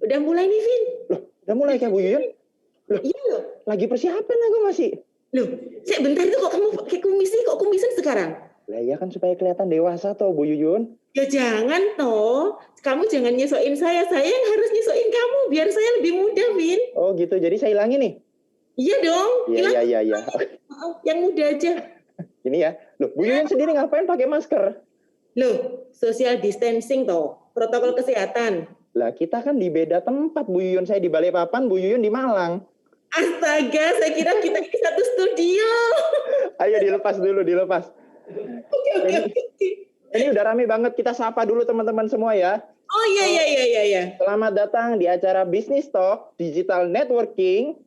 Udah mulai nih, Vin. Loh, udah mulai Kak Bu Yuyun? Loh, Iya loh. lagi persiapan aku masih. Loh, bentar itu kok kamu pakai kumis sih? Kok kumisan sekarang? Lah ya kan supaya kelihatan dewasa toh Bu Yuyun. Ya jangan toh. Kamu jangan nyesoin saya yang harus nyesoin kamu biar saya lebih muda, Vin. Oh gitu, jadi saya hilangin nih? Iya dong. Iya. Yang muda aja. Ini ya. Loh, Bu Yuyun sendiri ngapain pakai masker? Loh, social distancing toh. Protokol kesehatan. Lah kita kan di beda tempat Bu Yuyun. Saya di Balikpapan, Bu Yuyun di Malang. Astaga, saya kira kita di satu studio. Ayo dilepas dulu. Oke. Ini udah rame banget, kita sapa dulu teman-teman semua ya. Oh iya. Selamat datang di acara Business Talk Digital Networking.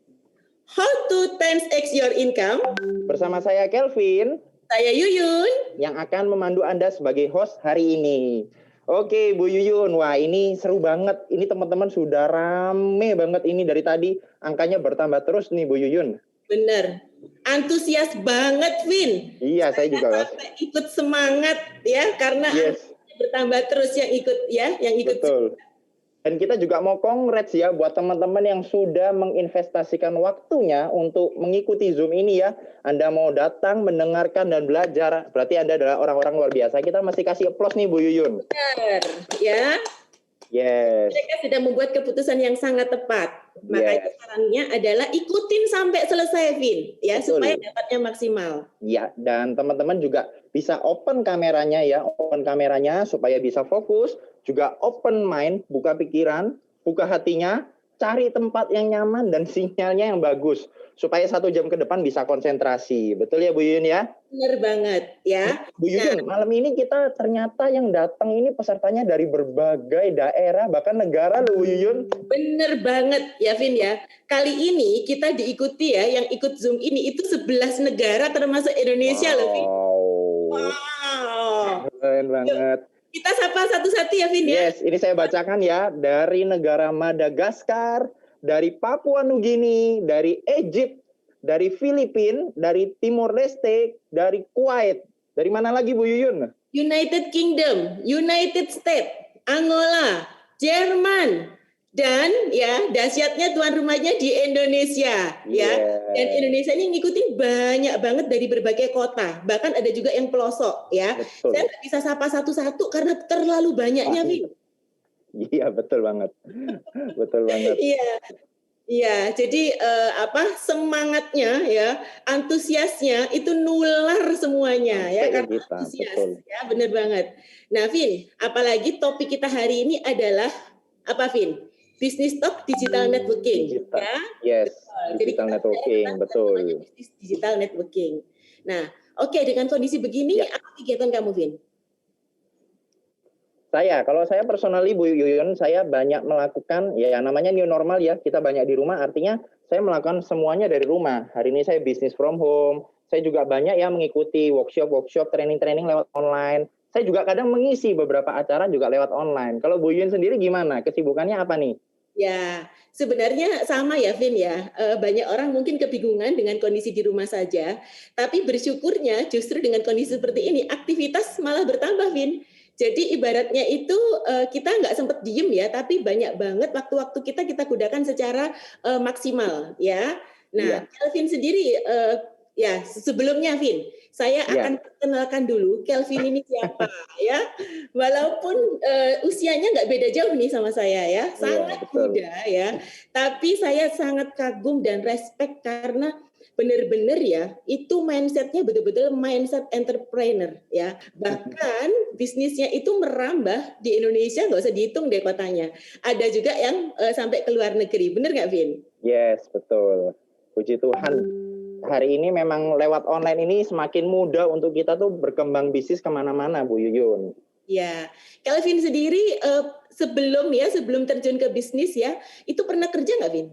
How to 10x your income. Bersama saya Kelvin. Saya Yuyun. Yang akan memandu Anda sebagai host hari ini. Oke Bu Yuyun, wah ini seru banget. Ini teman-teman sudah rame banget ini dari tadi. Angkanya bertambah terus nih Bu Yuyun. Bener. Antusias banget, Vin. Iya, saya juga ikut semangat ya, karena bertambah terus yang ikut ya, yang ikut. Betul. Dan kita juga mau congrats ya buat teman-teman yang sudah menginvestasikan waktunya untuk mengikuti Zoom ini ya. Anda mau datang, mendengarkan dan belajar, berarti Anda adalah orang-orang luar biasa. Kita masih kasih applause nih Bu Yuyun. Benar, ya. Yes. Mereka sudah membuat keputusan yang sangat tepat. Makanya sarannya adalah ikutin sampai selesai, Vin, ya. Betul. Supaya dapatnya maksimal. Ya, dan teman-teman juga bisa open kameranya ya, supaya bisa fokus, juga open mind, buka pikiran, buka hatinya, cari tempat yang nyaman dan sinyalnya yang bagus, supaya 1 jam ke depan bisa konsentrasi. Betul ya Bu Yuyun ya? Benar banget ya. Bu Yuyun, malam ini kita ternyata yang datang ini pesertanya dari berbagai daerah, bahkan negara loh Bu Yuyun. Bener banget ya Vin ya. Kali ini kita diikuti ya, yang ikut Zoom ini itu 11 negara termasuk Indonesia loh Vin. Wow. Keren banget. Kita sapa satu-satu ya Vin ya. Yes, ini saya bacakan ya. Dari negara Madagaskar, dari Papua Nugini, dari Egypt, dari Filipina, dari Timor Leste, dari Kuwait. Dari mana lagi Bu Yuyun? United Kingdom, United States, Angola, Jerman, dan ya dahsyatnya tuan rumahnya di Indonesia ya. Dan Indonesia ini ngikutin banyak banget dari berbagai kota, bahkan ada juga yang pelosok ya. Betul. Saya nggak bisa sapa satu-satu karena terlalu banyaknya Vin. Iya betul banget. Iya, jadi semangatnya ya, antusiasnya itu nular semuanya ya, karena antusias ya, benar banget. Nah, Vin, apalagi topik kita hari ini adalah apa, Vin? Business Talk Digital Networking. Ya? Yes, digital networking, betul. Digital networking. Nah, oke, dengan kondisi begini, apa kegiatan kamu, Vin? Kalau saya personally Bu Yuyun, saya banyak melakukan ya namanya new normal ya, kita banyak di rumah, artinya saya melakukan semuanya dari rumah. Hari ini saya business from home, saya juga banyak ya mengikuti workshop, training lewat online. Saya juga kadang mengisi beberapa acara juga lewat online. Kalau Bu Yuyun sendiri gimana? Kesibukannya apa nih? Ya, sebenarnya sama ya Vin ya, banyak orang mungkin kebingungan dengan kondisi di rumah saja, tapi bersyukurnya justru dengan kondisi seperti ini, aktivitas malah bertambah Vin. Jadi ibaratnya itu kita nggak sempat diem ya, tapi banyak banget waktu-waktu kita gunakan secara maksimal ya. Nah, Kelvin sendiri ya sebelumnya Vin, saya akan perkenalkan dulu Kelvin ini siapa ya. Walaupun usianya nggak beda jauh nih sama saya ya, sangat muda ya. Tapi saya sangat kagum dan respect karena benar-benar ya, itu mindsetnya betul-betul mindset entrepreneur ya. Bahkan bisnisnya itu merambah di Indonesia, nggak usah dihitung deh kotanya. Ada juga yang sampai ke luar negeri, benar nggak Vin? Yes, betul. Puji Tuhan. Hari ini memang lewat online ini semakin mudah untuk kita tuh berkembang bisnis kemana-mana Bu Yuyun. Ya, Kelvin sendiri sebelum terjun ke bisnis ya, itu pernah kerja nggak Vin?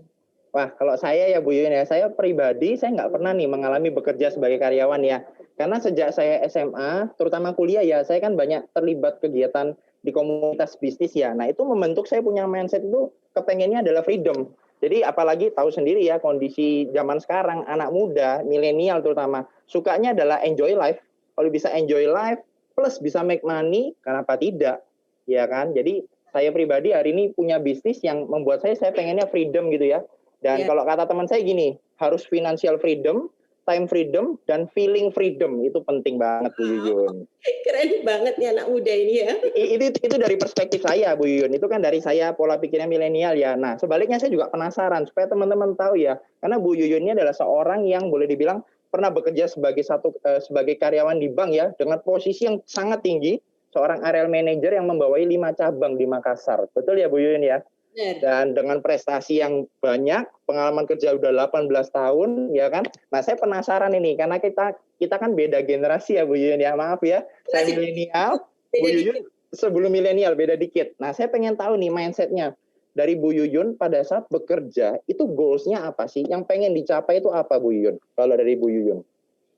Wah, kalau saya ya Bu Yuyun ya, saya pribadi saya nggak pernah nih mengalami bekerja sebagai karyawan ya. Karena sejak saya SMA, terutama kuliah ya, saya kan banyak terlibat kegiatan di komunitas bisnis ya. Nah itu membentuk saya punya mindset itu kepengennya adalah freedom. Jadi apalagi tahu sendiri ya kondisi zaman sekarang, anak muda, milenial terutama, sukanya adalah enjoy life. Kalau bisa enjoy life, plus bisa make money, kenapa tidak? Ya kan? Jadi saya pribadi hari ini punya bisnis yang membuat saya pengennya freedom gitu ya. Dan Ya. kalau kata teman saya gini, harus financial freedom, time freedom, dan feeling freedom. Itu penting banget Bu Yuyun. Keren banget nih anak muda ini ya. Itu dari perspektif saya Bu Yuyun. Itu kan dari saya pola pikirnya milenial ya. Nah sebaliknya saya juga penasaran supaya teman-teman tahu ya. Karena Bu Yuyun ini adalah seorang yang boleh dibilang pernah bekerja sebagai karyawan di bank ya. Dengan posisi yang sangat tinggi. Seorang area manager yang membawai 5 cabang di Makassar. Betul ya Bu Yuyun ya? Benar. Dan dengan prestasi yang banyak, pengalaman kerja udah 18 tahun, ya kan? Nah, saya penasaran ini, karena kita kan beda generasi ya, Bu Yuyun ya. Maaf ya, saya milenial, Bu Yuyun sebelum milenial, beda dikit. Nah, saya pengen tahu nih mindset-nya. Dari Bu Yuyun pada saat bekerja, itu goals-nya apa sih? Yang pengen dicapai itu apa, Bu Yuyun? Kalau dari Bu Yuyun.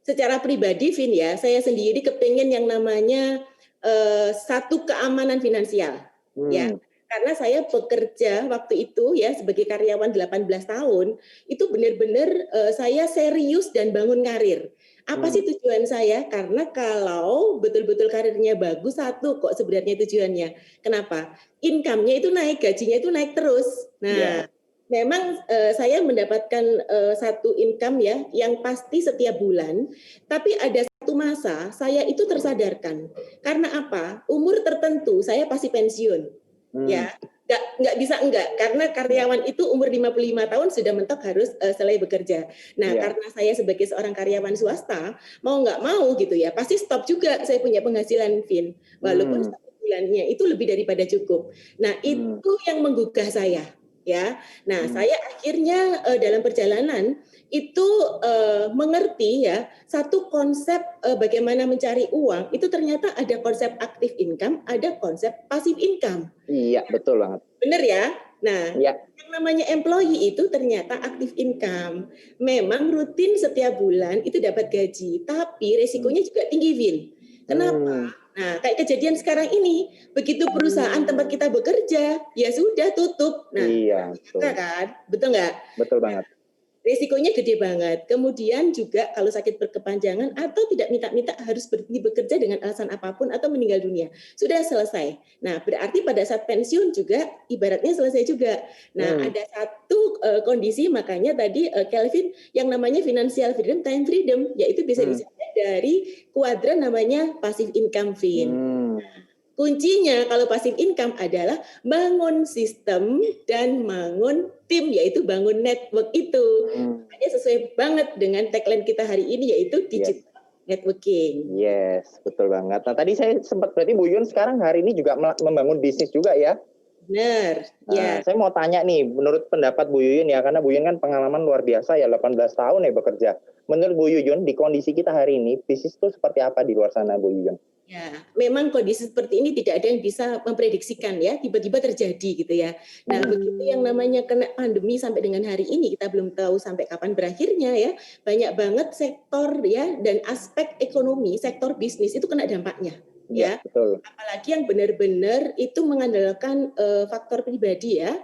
Secara pribadi, Vin ya, saya sendiri kepengen yang namanya satu keamanan finansial. Ya. Karena saya bekerja waktu itu ya sebagai karyawan 18 tahun, itu benar-benar saya serius dan bangun karir. Apa sih tujuan saya? Karena kalau betul-betul karirnya bagus, satu kok sebenarnya tujuannya. Kenapa? Income-nya itu naik, gajinya itu naik terus. Nah, memang saya mendapatkan satu income ya yang pasti setiap bulan, tapi ada satu masa saya itu tersadarkan. Karena apa? Umur tertentu saya pasti pensiun. Ya, nggak bisa enggak, karena karyawan itu umur 55 tahun sudah mentok harus selesai bekerja. Nah, karena saya sebagai seorang karyawan swasta, mau nggak mau gitu ya, pasti stop juga saya punya penghasilan, Vin. Walaupun satu bulannya itu lebih daripada cukup. Nah, itu yang menggugah saya. Ya, nah saya akhirnya dalam perjalanan itu mengerti ya satu konsep bagaimana mencari uang itu ternyata ada konsep aktif income, ada konsep pasif income. Iya, betul banget. Benar ya? Nah, yang namanya employee itu ternyata aktif income. Memang rutin setiap bulan itu dapat gaji, tapi resikonya juga tinggi, Vin. Kenapa? Nah, kayak kejadian sekarang ini, begitu perusahaan tempat kita bekerja, ya sudah tutup. Nah, iya, betul. Kan? Betul nggak? Betul banget. Risikonya gede banget. Kemudian juga kalau sakit berkepanjangan atau tidak minta-minta harus berhenti bekerja dengan alasan apapun atau meninggal dunia. Sudah selesai. Nah, berarti pada saat pensiun juga ibaratnya selesai juga. Nah, ada satu kondisi makanya tadi Kelvin yang namanya financial freedom, time freedom, yaitu bisa dicapai dari kuadran namanya passive income, Vin. Kuncinya kalau passive income adalah bangun sistem dan bangun tim, yaitu bangun network itu. Makanya sesuai banget dengan tagline kita hari ini, yaitu digital networking. Yes, betul banget. Nah, tadi saya sempat berarti Bu Yun sekarang hari ini juga membangun bisnis juga ya? Benar, ya. Saya mau tanya nih, menurut pendapat Bu Yuyun ya, karena Bu Yuyun kan pengalaman luar biasa ya, 18 tahun ya bekerja. Menurut Bu Yuyun, di kondisi kita hari ini, bisnis itu seperti apa di luar sana, Bu Yuyun? Ya, memang kondisi seperti ini tidak ada yang bisa memprediksikan ya, tiba-tiba terjadi gitu ya. Nah, begitu yang namanya kena pandemi sampai dengan hari ini, kita belum tahu sampai kapan berakhirnya ya. Banyak banget sektor ya dan aspek ekonomi, sektor bisnis itu kena dampaknya. Ya, betul. Apalagi yang benar-benar itu mengandalkan faktor pribadi ya,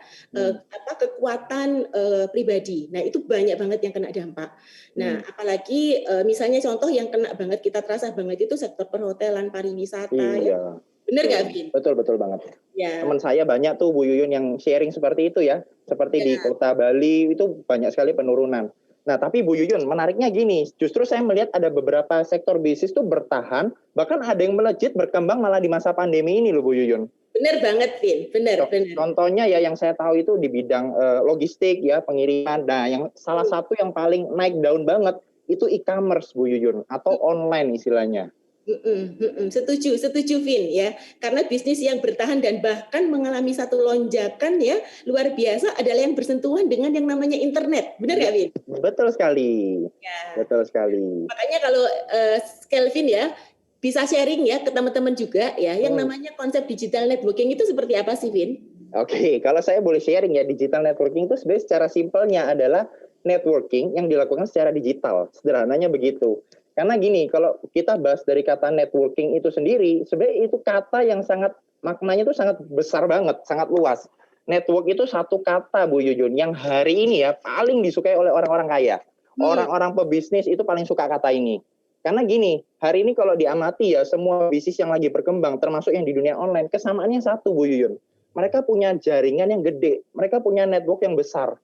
kekuatan pribadi. Nah, itu banyak banget yang kena dampak. Nah, apalagi misalnya contoh yang kena banget, kita terasa banget itu sektor perhotelan, pariwisata. Iya. Benar nggak, Vin? Betul banget. Ya. Teman saya banyak tuh Bu Yuyun yang sharing seperti itu ya. Seperti di kota Bali itu banyak sekali penurunan. Nah, tapi Bu Yuyun, menariknya gini, justru saya melihat ada beberapa sektor bisnis tuh bertahan, bahkan ada yang melejit berkembang malah di masa pandemi ini loh Bu Yuyun. Benar banget, Vin. Benar. Contohnya ya yang saya tahu itu di bidang logistik ya, pengiriman. Nah, yang salah satu yang paling naik daun banget itu e-commerce Bu Yuyun, atau online istilahnya. Setuju Vin ya, karena bisnis yang bertahan dan bahkan mengalami satu lonjakan ya luar biasa adalah yang bersentuhan dengan yang namanya internet, benar nggak Vin? Betul sekali, betul sekali. Makanya kalau Kelvin ya bisa sharing ya ke teman-teman juga ya, yang namanya konsep digital networking itu seperti apa sih Vin? Oke, kalau saya boleh sharing ya, digital networking itu sebenarnya secara simpelnya adalah networking yang dilakukan secara digital, sederhananya begitu. Karena gini, kalau kita bahas dari kata networking itu sendiri, sebenarnya itu kata yang sangat, maknanya itu sangat besar banget, sangat luas. Network itu satu kata Bu Yuyun, yang hari ini ya paling disukai oleh orang-orang kaya. Orang-orang pebisnis itu paling suka kata ini. Karena gini, hari ini kalau diamati ya, semua bisnis yang lagi berkembang, termasuk yang di dunia online, kesamaannya satu Bu Yuyun. mereka punya jaringan yang gede, mereka punya network yang besar.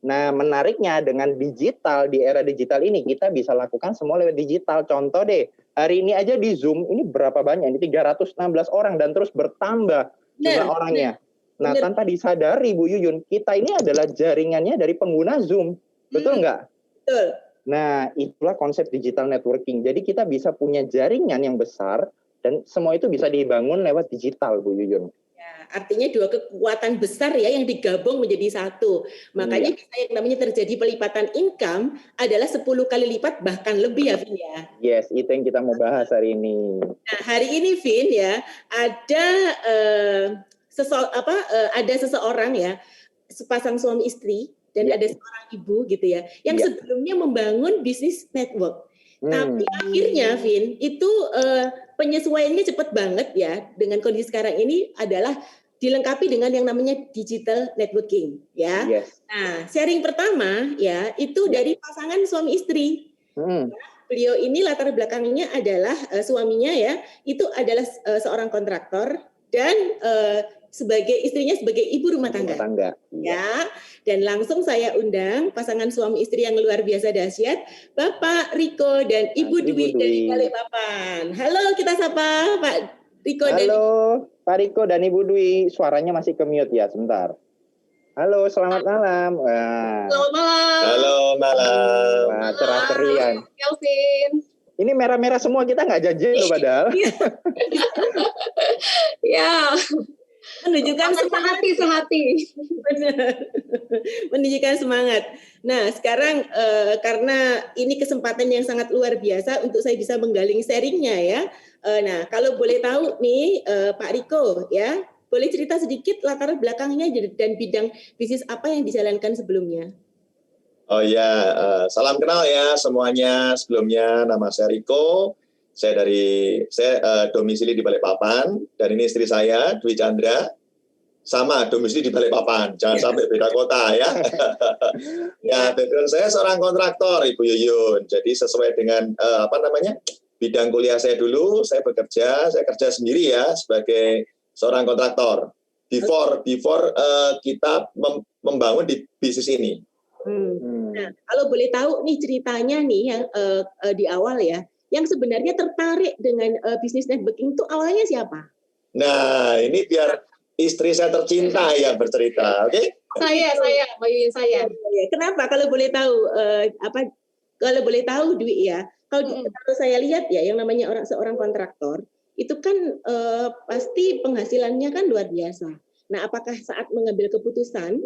Nah, menariknya dengan digital, di era digital ini, kita bisa lakukan semua lewat digital. Contoh deh, hari ini aja di Zoom, ini berapa banyak? Ini 316 orang dan terus bertambah jumlah orangnya. Nah, tanpa disadari, Bu Yuyun, kita ini adalah jaringannya dari pengguna Zoom. Betul nggak? Betul. Nah, itulah konsep digital networking. Jadi kita bisa punya jaringan yang besar, dan semua itu bisa dibangun lewat digital, Bu Yuyun. Artinya dua kekuatan besar ya yang digabung menjadi satu. Makanya bisa yang namanya terjadi pelipatan income adalah 10 kali lipat bahkan lebih ya Vin ya. Yes, itu yang kita mau bahas hari ini. Nah, hari ini Vin ya ada ada seseorang ya, sepasang suami istri dan ada seorang ibu gitu ya yang sebelumnya membangun bisnis network. Tapi akhirnya Vin itu penyesuaiannya cepat banget ya dengan kondisi sekarang ini adalah dilengkapi dengan yang namanya digital networking ya. Nah, sharing pertama ya itu dari pasangan suami istri. Beliau ini latar belakangnya adalah suaminya ya itu adalah seorang kontraktor dan sebagai istrinya sebagai ibu rumah tangga. Ya. Dan langsung saya undang pasangan suami istri yang luar biasa dahsyat, Bapak Riko dan Ibu Dwi dari Balikpapan. Halo, kita sapa Pak Riko. Halo, Pak Riko dan Ibu Dwi. Suaranya masih ke mute ya, sebentar. Halo, selamat malam. Selamat malam. Halo, malam. Wah, cerah cerian. Kelvin. Ini merah-merah semua, kita nggak janji loh padahal. Ya. Menunjukkan semangat sehati. Benar. Menunjukkan semangat. Nah, sekarang karena ini kesempatan yang sangat luar biasa untuk saya bisa menggaling sharingnya ya. Nah, kalau boleh tahu nih Pak Riko ya, boleh cerita sedikit latar belakangnya dan bidang bisnis apa yang dijalankan sebelumnya? Oh ya, salam kenal ya semuanya. Sebelumnya nama saya Riko. Saya domisili di Balikpapan dan ini istri saya Dwi Chandra. Sama domisili di Balikpapan. Jangan sampai beda kota ya. Ya, background saya seorang kontraktor Ibu Yuyun. Jadi sesuai dengan bidang kuliah saya dulu, saya kerja sendiri ya sebagai seorang kontraktor. Before kita membangun di bisnis ini. Nah, kalau boleh tahu nih ceritanya nih yang di awal ya, yang sebenarnya tertarik dengan bisnis networking itu awalnya siapa? Nah, ini biar istri saya tercinta yang bercerita, oke? Saya, Mbak Yuyun saya. Kenapa? Kalau boleh tahu kalau boleh tahu Dwi ya. Kalau saya lihat ya, yang namanya seorang kontraktor itu kan pasti penghasilannya kan luar biasa. Nah, apakah saat mengambil keputusan,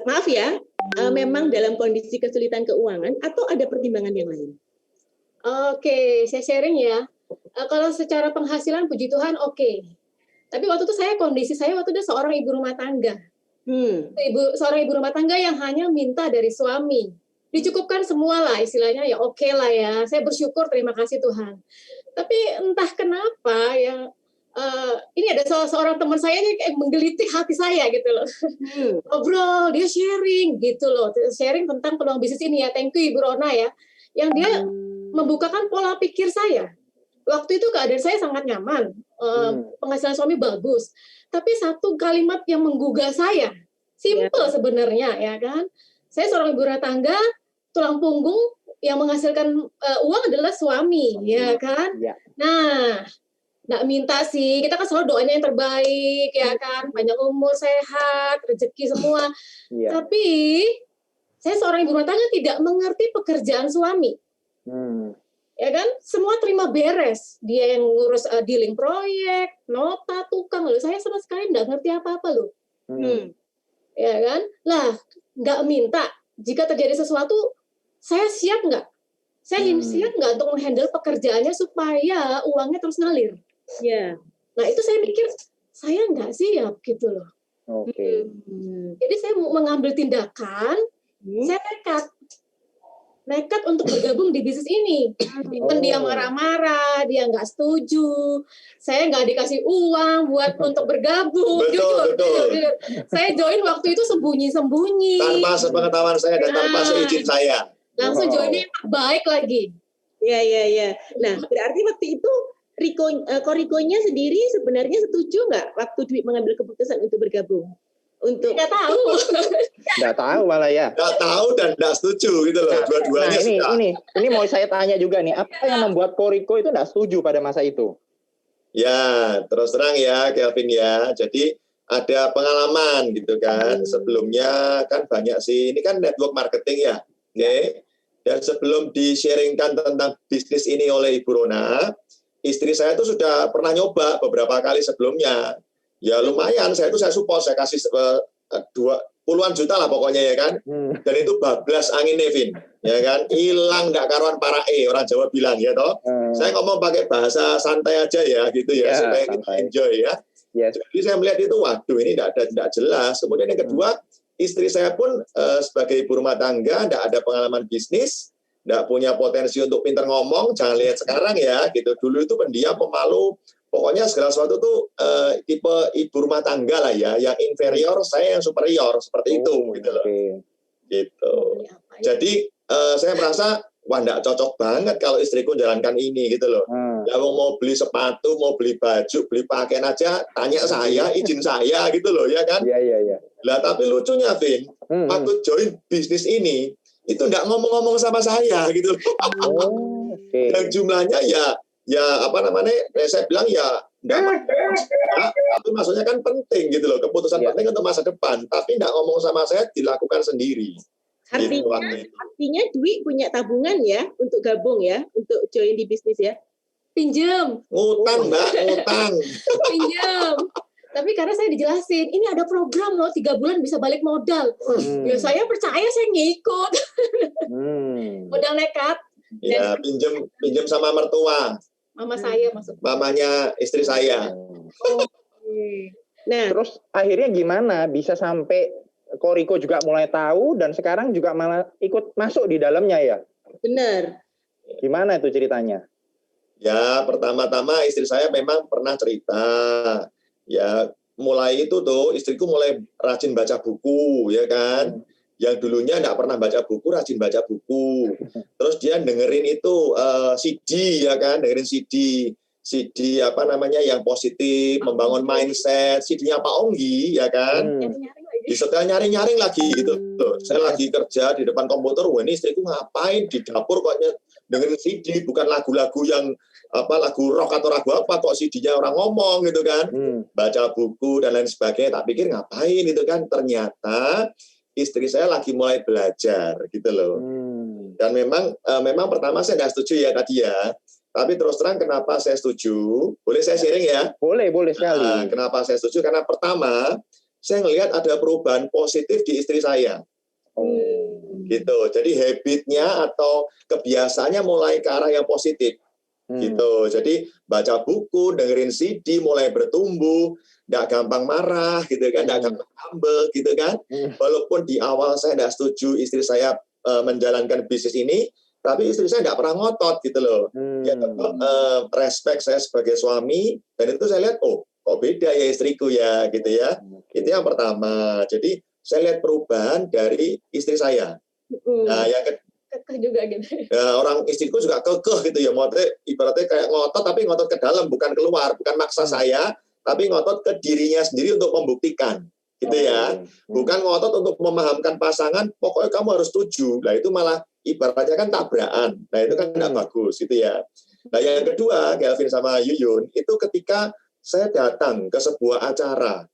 maaf ya, memang dalam kondisi kesulitan keuangan atau ada pertimbangan yang lain? Oke, saya sharing ya. Kalau secara penghasilan puji Tuhan oke. Tapi waktu itu kondisi saya waktu itu seorang ibu rumah tangga. Seorang ibu rumah tangga yang hanya minta dari suami. Dicukupkan semua lah istilahnya ya oke lah ya. Saya bersyukur terima kasih Tuhan. Tapi entah kenapa ya ini ada seorang teman saya yang kayak menggelitik hati saya gitu loh. Ngobrol, dia sharing gitu loh. Sharing tentang peluang bisnis ini ya. Thank you Ibu Rona ya. Yang dia membukakan pola pikir saya. Waktu itu keadaan saya sangat nyaman, penghasilan suami bagus. Tapi satu kalimat yang menggugah saya, simple sebenarnya ya kan. Saya seorang ibu rumah tangga, tulang punggung yang menghasilkan uang adalah suami, ya kan. Nah, nggak minta sih, kita kan selalu doanya yang terbaik, ya kan. Panjang umur, sehat, rezeki semua. Tapi saya seorang ibu rumah tangga tidak mengerti pekerjaan suami. Ya kan, semua terima beres. Dia yang ngurus dealing proyek, nota, tukang. Loh, saya sama sekali nggak ngerti apa-apa loh. Ya kan, lah nggak minta. Jika terjadi sesuatu, saya siap nggak? Saya siap nggak untuk menghandle pekerjaannya supaya uangnya terus ngalir? Ya. Nah itu saya pikir saya nggak siap gitu loh. Jadi saya mengambil tindakan. Saya nekat untuk bergabung di bisnis ini. Dia marah-marah, dia nggak setuju, saya nggak dikasih uang untuk bergabung. Betul. Saya join waktu itu sembunyi-sembunyi. Tanpa sepengetahuan saya dan tanpa seizin saya. Langsung joinnya baik lagi. Iya. Nah, berarti waktu itu Korikonya sendiri sebenarnya setuju nggak waktu Dwi mengambil keputusan untuk bergabung? Untuk Nggak tahu. Nggak tahu malah ya. Nggak tahu dan nggak setuju gitu loh. Dua-duanya sudah. Ini mau saya tanya juga nih, apa yang membuat Koriko itu nggak setuju pada masa itu? Ya, terus terang ya Kelvin ya. Jadi ada pengalaman gitu kan. Sebelumnya kan banyak sih, ini kan network marketing ya. Oke. Dan sebelum di-sharingkan tentang bisnis ini oleh Ibu Rona, istri saya itu sudah pernah nyoba beberapa kali sebelumnya. Ya lumayan, saya support, saya kasih puluhan juta lah pokoknya ya kan. Dan itu bablas angin Nevin, ya kan. Hilang nggak karuan para orang Jawa bilang ya toh. Saya ngomong pakai bahasa santai aja ya gitu ya, supaya kita enjoy ya. Yes. Jadi saya melihat itu, waduh ini tidak jelas. Kemudian yang kedua, istri saya pun sebagai ibu rumah tangga, tidak ada pengalaman bisnis, tidak punya potensi untuk pintar ngomong. Jangan lihat sekarang ya, gitu. Dulu itu pendiam, pemalu. Pokoknya segala sesuatu tuh tipe ibu rumah tangga lah ya, yang inferior, saya yang superior, seperti itu gitu loh. Gitu. Jadi saya merasa wah nggak cocok banget kalau istriku jalankan ini gitu loh. Ya mau beli sepatu, mau beli baju, beli pakaian aja, tanya saya, izin saya gitu loh ya kan. Iya. Lah tapi lucunya Vin, waktu join bisnis ini itu nggak ngomong-ngomong sama saya gitu loh. Dan jumlahnya ya apa namanya, saya bilang ya enggak, tapi maksudnya kan penting gitu loh, keputusan penting untuk masa depan, tapi enggak ngomong sama saya, dilakukan sendiri. Artinya Dwi punya tabungan ya untuk gabung ya, untuk join di bisnis ya? Pinjem. Ngutang Mbak, ngutang. Pinjem. Tapi karena saya dijelasin, ini ada program loh, 3 bulan bisa balik modal. Ya saya percaya, saya ngikut. Modal nekat. Ya, pinjem sama mertua. Mama saya maksudnya. Mamanya istri saya. Nah, terus akhirnya gimana bisa sampai Koriko juga mulai tahu dan sekarang juga malah ikut masuk di dalamnya ya? Benar. Gimana itu ceritanya? Ya, pertama-tama istri saya memang pernah cerita. Ya, mulai itu tuh istriku mulai rajin baca buku, ya kan? Yang dulunya nggak pernah baca buku, rajin baca buku. Terus dia dengerin itu CD, ya kan? Dengerin CD apa namanya yang positif, membangun mindset, CD-nya Pak Onggi, ya kan? Disetel nyaring-nyaring lagi gitu. Saya lagi kerja di depan komputer, wah ini istriku ngapain di dapur kok dengerin CD, bukan lagu-lagu yang lagu rock atau lagu apa, kok CD-nya orang ngomong gitu kan. Baca buku dan lain sebagainya, tak pikir ngapain gitu kan. Ternyata istri saya lagi mulai belajar gitu loh. Dan memang pertama saya nggak setuju ya tadi ya. Tapi terus terang kenapa saya setuju? Boleh saya sharing ya? Boleh sekali. Kenapa saya setuju? Karena pertama, saya ngelihat ada perubahan positif di istri saya. Gitu. Jadi habitnya atau kebiasaannya mulai ke arah yang positif. Gitu. Jadi baca buku, dengerin CD mulai bertumbuh, nggak gampang marah gitu kan, nggak gampang humble gitu kan. Walaupun di awal saya nggak setuju istri saya menjalankan bisnis ini, tapi istri saya nggak pernah ngotot gitu loh. Dia tetap respect saya sebagai suami, dan itu saya lihat, oh kok beda ya istriku ya gitu ya. Itu yang pertama. Jadi saya lihat perubahan dari istri saya. Nah yang kekeh juga gitu. Ya, orang istriku juga kekeh gitu ya, ibaratnya kayak ngotot, tapi ngotot ke dalam, bukan keluar, bukan maksa saya, tapi ngotot ke dirinya sendiri untuk membuktikan, gitu ya. Bukan ngotot untuk memahamkan pasangan, pokoknya kamu harus setuju. Nah itu malah ibaratnya kan tabrakan. Nah itu kan tidak bagus, gitu ya. Nah yang kedua, Kelvin sama Yuyun, itu ketika saya datang ke sebuah acara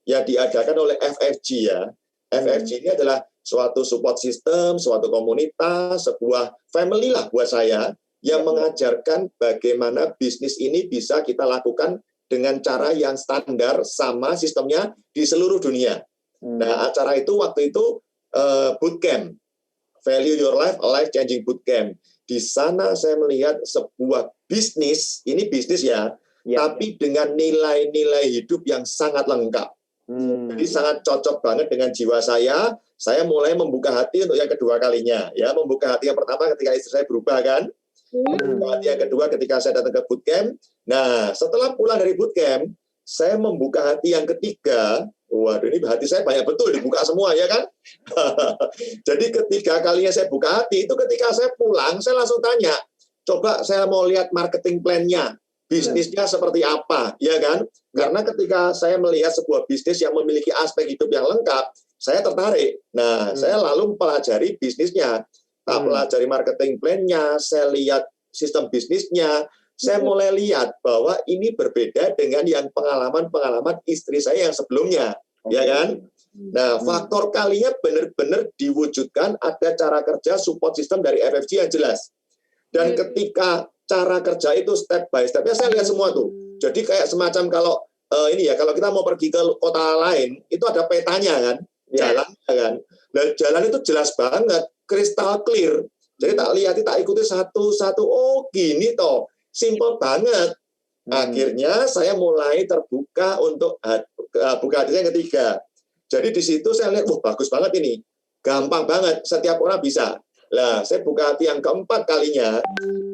yang diadakan oleh FFG ya. FFG ini adalah suatu support system, suatu komunitas, sebuah family lah buat saya, yang mengajarkan bagaimana bisnis ini bisa kita lakukan dengan cara yang standar sama sistemnya di seluruh dunia. Nah, acara itu waktu itu bootcamp, Value Your Life, A Life Changing Bootcamp. Di sana saya melihat sebuah bisnis, ini bisnis ya, tapi dengan nilai-nilai hidup yang sangat lengkap. Jadi sangat cocok banget dengan jiwa saya. Saya mulai membuka hati untuk yang kedua kalinya. Ya, membuka hati yang pertama ketika istri saya berubah kan. Membuka hati yang kedua ketika saya datang ke bootcamp. Nah, setelah pulang dari bootcamp, saya membuka hati yang ketiga. Waduh, ini hati saya banyak betul dibuka semua ya kan. Jadi ketiga kalinya saya buka hati itu ketika saya pulang, saya langsung tanya, coba saya mau lihat marketing plan-nya. bisnisnya seperti apa, ya kan? Karena ketika saya melihat sebuah bisnis yang memiliki aspek hidup yang lengkap, saya tertarik. Nah, saya lalu mempelajari bisnisnya, pelajari marketing plan-nya, saya lihat sistem bisnisnya, saya mulai lihat bahwa ini berbeda dengan yang pengalaman-pengalaman istri saya yang sebelumnya, ya kan? Nah, faktor kalinya benar-benar diwujudkan ada cara kerja support system dari FFG yang jelas. Dan ketika cara kerja itu step by step-nya saya lihat semua tuh. Jadi kayak semacam kalau ini ya, kalau kita mau pergi ke kota lain, itu ada petanya kan, jalan kan. Nah, jalan itu jelas banget, kristal clear. Jadi tak lihat, tak ikuti satu-satu. Oh gini toh, simple banget. Akhirnya saya mulai terbuka untuk buka hati saya yang ketiga. Jadi di situ saya lihat, wah bagus banget ini, gampang banget, setiap orang bisa. Nah, saya buka hati yang keempat kalinya,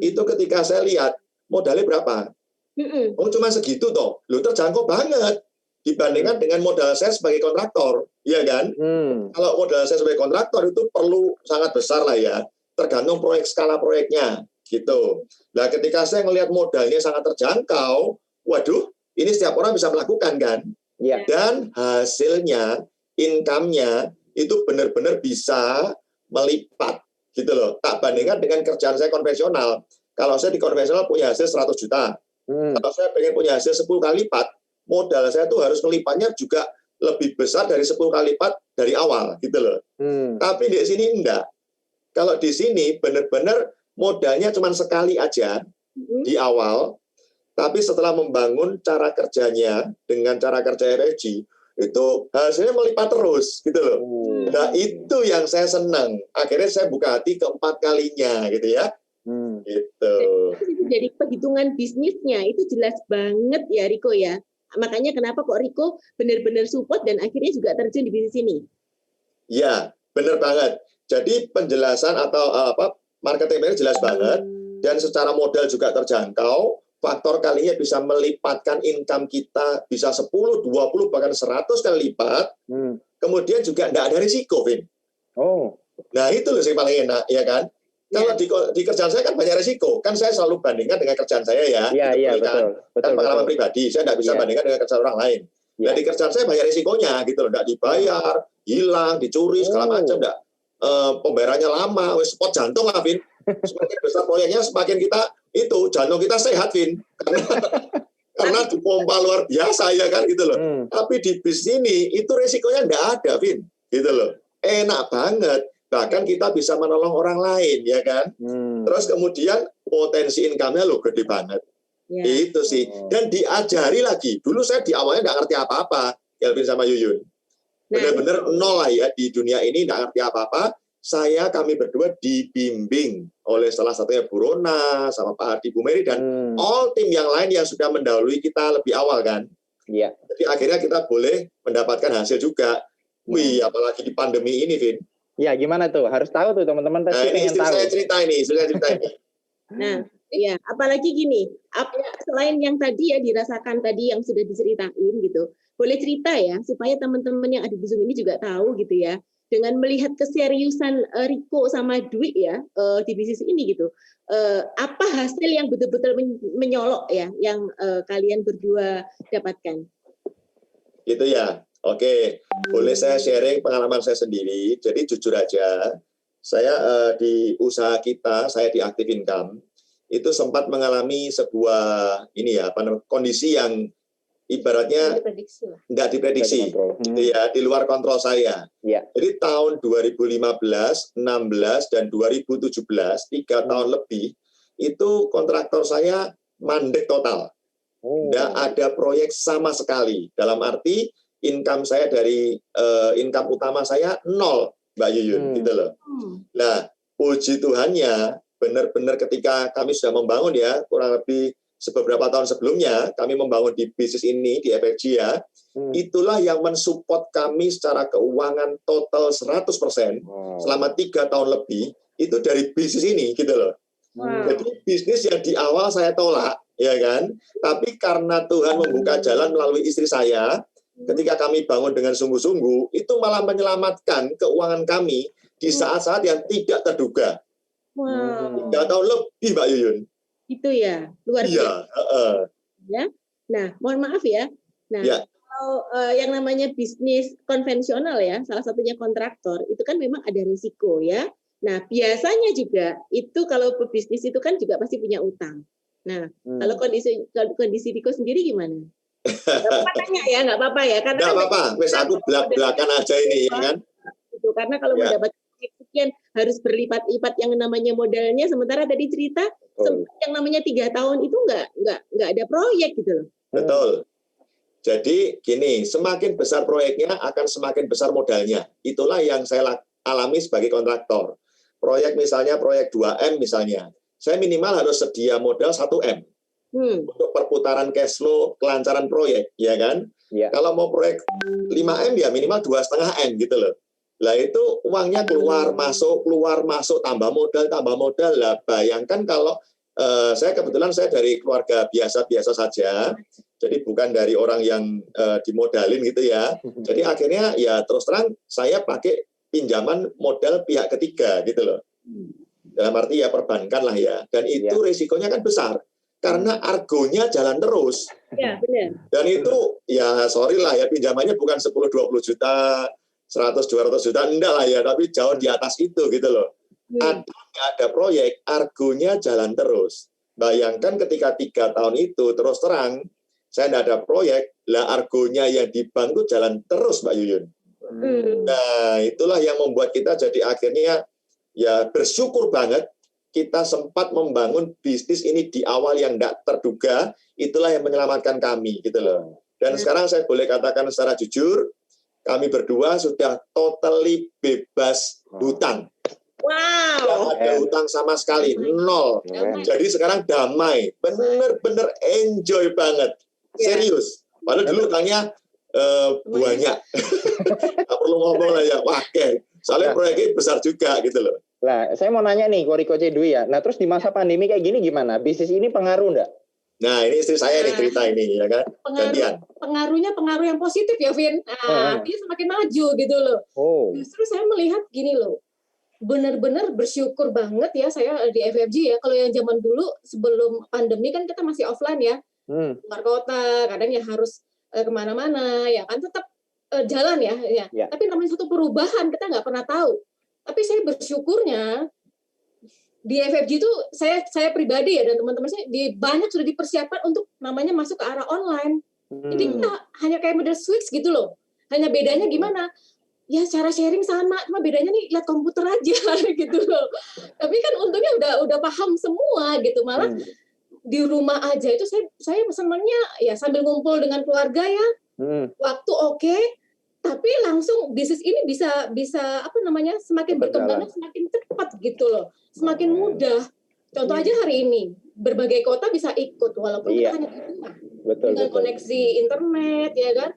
itu ketika saya lihat modalnya berapa. Oh cuma segitu toh, lu terjangkau banget dibandingkan dengan modal saya sebagai kontraktor, ya kan? Kalau modal saya sebagai kontraktor itu perlu sangat besar lah ya, tergantung proyek skala proyeknya, gitu. Nah, ketika saya ngelihat modalnya sangat terjangkau, waduh, ini setiap orang bisa melakukan kan? Ya. Dan hasilnya, income-nya itu benar-benar bisa melipat, gitu loh. Tak bandingkan dengan kerjaan saya konvensional. Kalau saya di konvensional punya hasil 100 juta. Kalau saya pengen punya hasil 10 kali lipat, modal saya tuh harus melipatnya juga lebih besar dari 10 kali lipat dari awal, gitu loh. Tapi di sini enggak. Kalau di sini benar-benar modalnya cuma sekali aja di awal, tapi setelah membangun cara kerjanya dengan cara kerja FFG, itu hasilnya melipat terus, gitu loh. Nah, itu yang saya senang. Akhirnya saya buka hati keempat kalinya, gitu ya. Gitu. Jadi perhitungan bisnisnya itu jelas banget ya Riko ya. Makanya kenapa kok Riko benar-benar support dan akhirnya juga terjun di bisnis ini. Ya, benar banget. Jadi penjelasan atau marketing plan jelas banget dan secara modal juga terjangkau. Faktor kalinya bisa melipatkan income kita bisa 10, 20 bahkan 100 kali lipat. Kemudian juga enggak ada risiko, Vin. Nah, itu loh yang paling enak, ya kan? Kalau di kerjaan saya kan banyak risiko. Kan saya selalu bandingkan dengan kerjaan saya ya. Iya, betul. Kan pengalaman pribadi, saya enggak bisa bandingkan dengan kerjaan orang lain. Nah, di kerjaan saya banyak risikonya gitu loh, enggak dibayar, hilang, dicuri segala macam, enggak pembayarannya lama, spot jantung lah, Vin. Semakin besar proyeknya, semakin kita itu jantung kita sehat, Vin. Karena dipompa luar biasa ya kan gitu loh. Tapi di bis ini itu risikonya enggak ada, Vin. Gitu loh. Enak banget. Bahkan kita bisa menolong orang lain, ya kan? Terus kemudian potensi income-nya loh gede banget. Ya. Itu sih. Dan diajari lagi. Dulu saya di awalnya nggak ngerti apa-apa, Kelvin sama Yuyun. Benar-benar nol lah ya di dunia ini, nggak ngerti apa-apa. Kami berdua dibimbing oleh salah satunya Bu Rona, sama Pak Ardi Bu Meri, dan all tim yang lain yang sudah mendahului kita lebih awal kan. Iya. Jadi akhirnya kita boleh mendapatkan hasil juga. Wih, apalagi di pandemi ini, Vin. Ya, gimana tuh? Harus tahu tuh teman-teman. Nah, ini istri saya cerita ini. Nah, ya, apalagi gini, selain yang tadi ya dirasakan tadi yang sudah diceritain gitu, boleh cerita ya supaya teman-teman yang ada di Zoom ini juga tahu gitu ya, dengan melihat keseriusan Riko sama Dwi ya di bisnis ini gitu, apa hasil yang betul-betul menyolok ya yang kalian berdua dapatkan? Gitu ya. Oke, boleh saya sharing pengalaman saya sendiri. Jadi jujur aja, saya di usaha kita, saya di Active Income, itu sempat mengalami sebuah kondisi yang ibaratnya nggak diprediksi, gitu ya, di luar kontrol saya. Jadi tahun 2015, 16, dan 2017, 3 tahun lebih, itu kontraktor saya mandek total. Nggak ada proyek sama sekali. Dalam arti, income saya dari income utama saya 0, Mbak Yuyun, gitu loh. Nah, puji Tuhannya, benar-benar ketika kami sudah membangun ya, kurang lebih beberapa tahun sebelumnya, kami membangun di bisnis ini, di FFG ya, itulah yang mensupport kami secara keuangan total 100% selama 3 tahun lebih, itu dari bisnis ini, gitu loh. Jadi bisnis yang di awal saya tolak, ya kan? Tapi karena Tuhan membuka jalan melalui istri saya, ketika kami bangun dengan sungguh-sungguh, itu malah menyelamatkan keuangan kami di saat-saat yang tidak terduga. 3 tahun lebih, Mbak Yuyun. Itu ya, luar biasa. Ya. Nah, mohon maaf ya. Nah, kalau yang namanya bisnis konvensional ya, salah satunya kontraktor, itu kan memang ada risiko ya. Nah, biasanya juga itu kalau pebisnis itu kan juga pasti punya utang. Nah, kalau kondisi Riko sendiri gimana? Nggak apa-apa tanya ya, nggak apa-apa ya. Karena nggak apa-apa, wes aku belak-belakan aja ini, ya kan? Itu karena kalau mendapat sekian harus berlipat-lipat yang namanya modalnya, sementara tadi cerita yang namanya 3 tahun itu nggak ada proyek gitu loh. Betul. Jadi gini, semakin besar proyeknya akan semakin besar modalnya. Itulah yang saya alami sebagai kontraktor. Proyek misalnya proyek 2M misalnya, saya minimal harus sedia modal 1M. Untuk perputaran cash flow, kelancaran proyek, ya kan? Ya. Kalau mau proyek 5M ya minimal 2,5M gitu loh. Lah itu uangnya keluar masuk, tambah modal. Lah bayangkan kalau saya kebetulan saya dari keluarga biasa-biasa saja, jadi bukan dari orang yang dimodalin gitu ya. Jadi akhirnya ya terus terang saya pakai pinjaman modal pihak ketiga gitu loh. Dalam arti ya perbankan lah ya. Dan itu risikonya kan besar. Karena argonya jalan terus. Ya, benar. Dan itu ya sorry lah ya pinjamannya bukan 10-20 juta, 100-200 juta, enggak lah ya, tapi jauh di atas itu gitu loh. Ada proyek, argonya jalan terus. Bayangkan ketika 3 tahun itu terus terang, saya enggak ada proyek, lah argonya yang di bank itu jalan terus Mbak Yuyun. Nah itulah yang membuat kita jadi akhirnya ya bersyukur banget kita sempat membangun bisnis ini di awal yang tidak terduga, itulah yang menyelamatkan kami gitu loh. Dan sekarang saya boleh katakan secara jujur, kami berdua sudah totally bebas hutang. Wow. Tidak ada hutang sama sekali, nol. Jadi sekarang damai, bener-bener enjoy banget, serius. Padahal dulu hutangnya banyak, nggak perlu ngomong lah ya, wakil. Soalnya proyeknya besar juga gitu loh. Nah, saya mau nanya nih, Riko Dwi ya. Nah, terus di masa pandemi kayak gini gimana? Bisnis ini pengaruh nggak? Nah, ini istri saya nih cerita ini, ya kan? Pengaruh yang positif ya, Vin. Nah, dia semakin maju gitu loh. Justru saya melihat gini loh, benar-benar bersyukur banget ya saya di FFG ya. Kalau yang zaman dulu sebelum pandemi kan kita masih offline ya, keluar kota, kadang ya harus kemana-mana, ya kan tetap jalan ya. Tapi namanya satu perubahan kita nggak pernah tahu. Tapi saya bersyukurnya di FFG itu saya pribadi ya dan teman-teman saya banyak sudah dipersiapkan untuk namanya masuk ke arah online. Jadi kita hanya kayak model switch gitu loh. Hanya bedanya gimana? Ya cara sharing sama, cuma bedanya nih lihat komputer aja gitu loh. Tapi kan untungnya udah paham semua gitu. Malah di rumah aja itu saya senangnya ya sambil ngumpul dengan keluarga ya. Waktu oke. Tapi langsung bisnis ini bisa semakin berkembang semakin cepat gitu loh, semakin mudah. Contoh aja hari ini berbagai kota bisa ikut walaupun kita hanya di rumah dengan koneksi internet ya kan,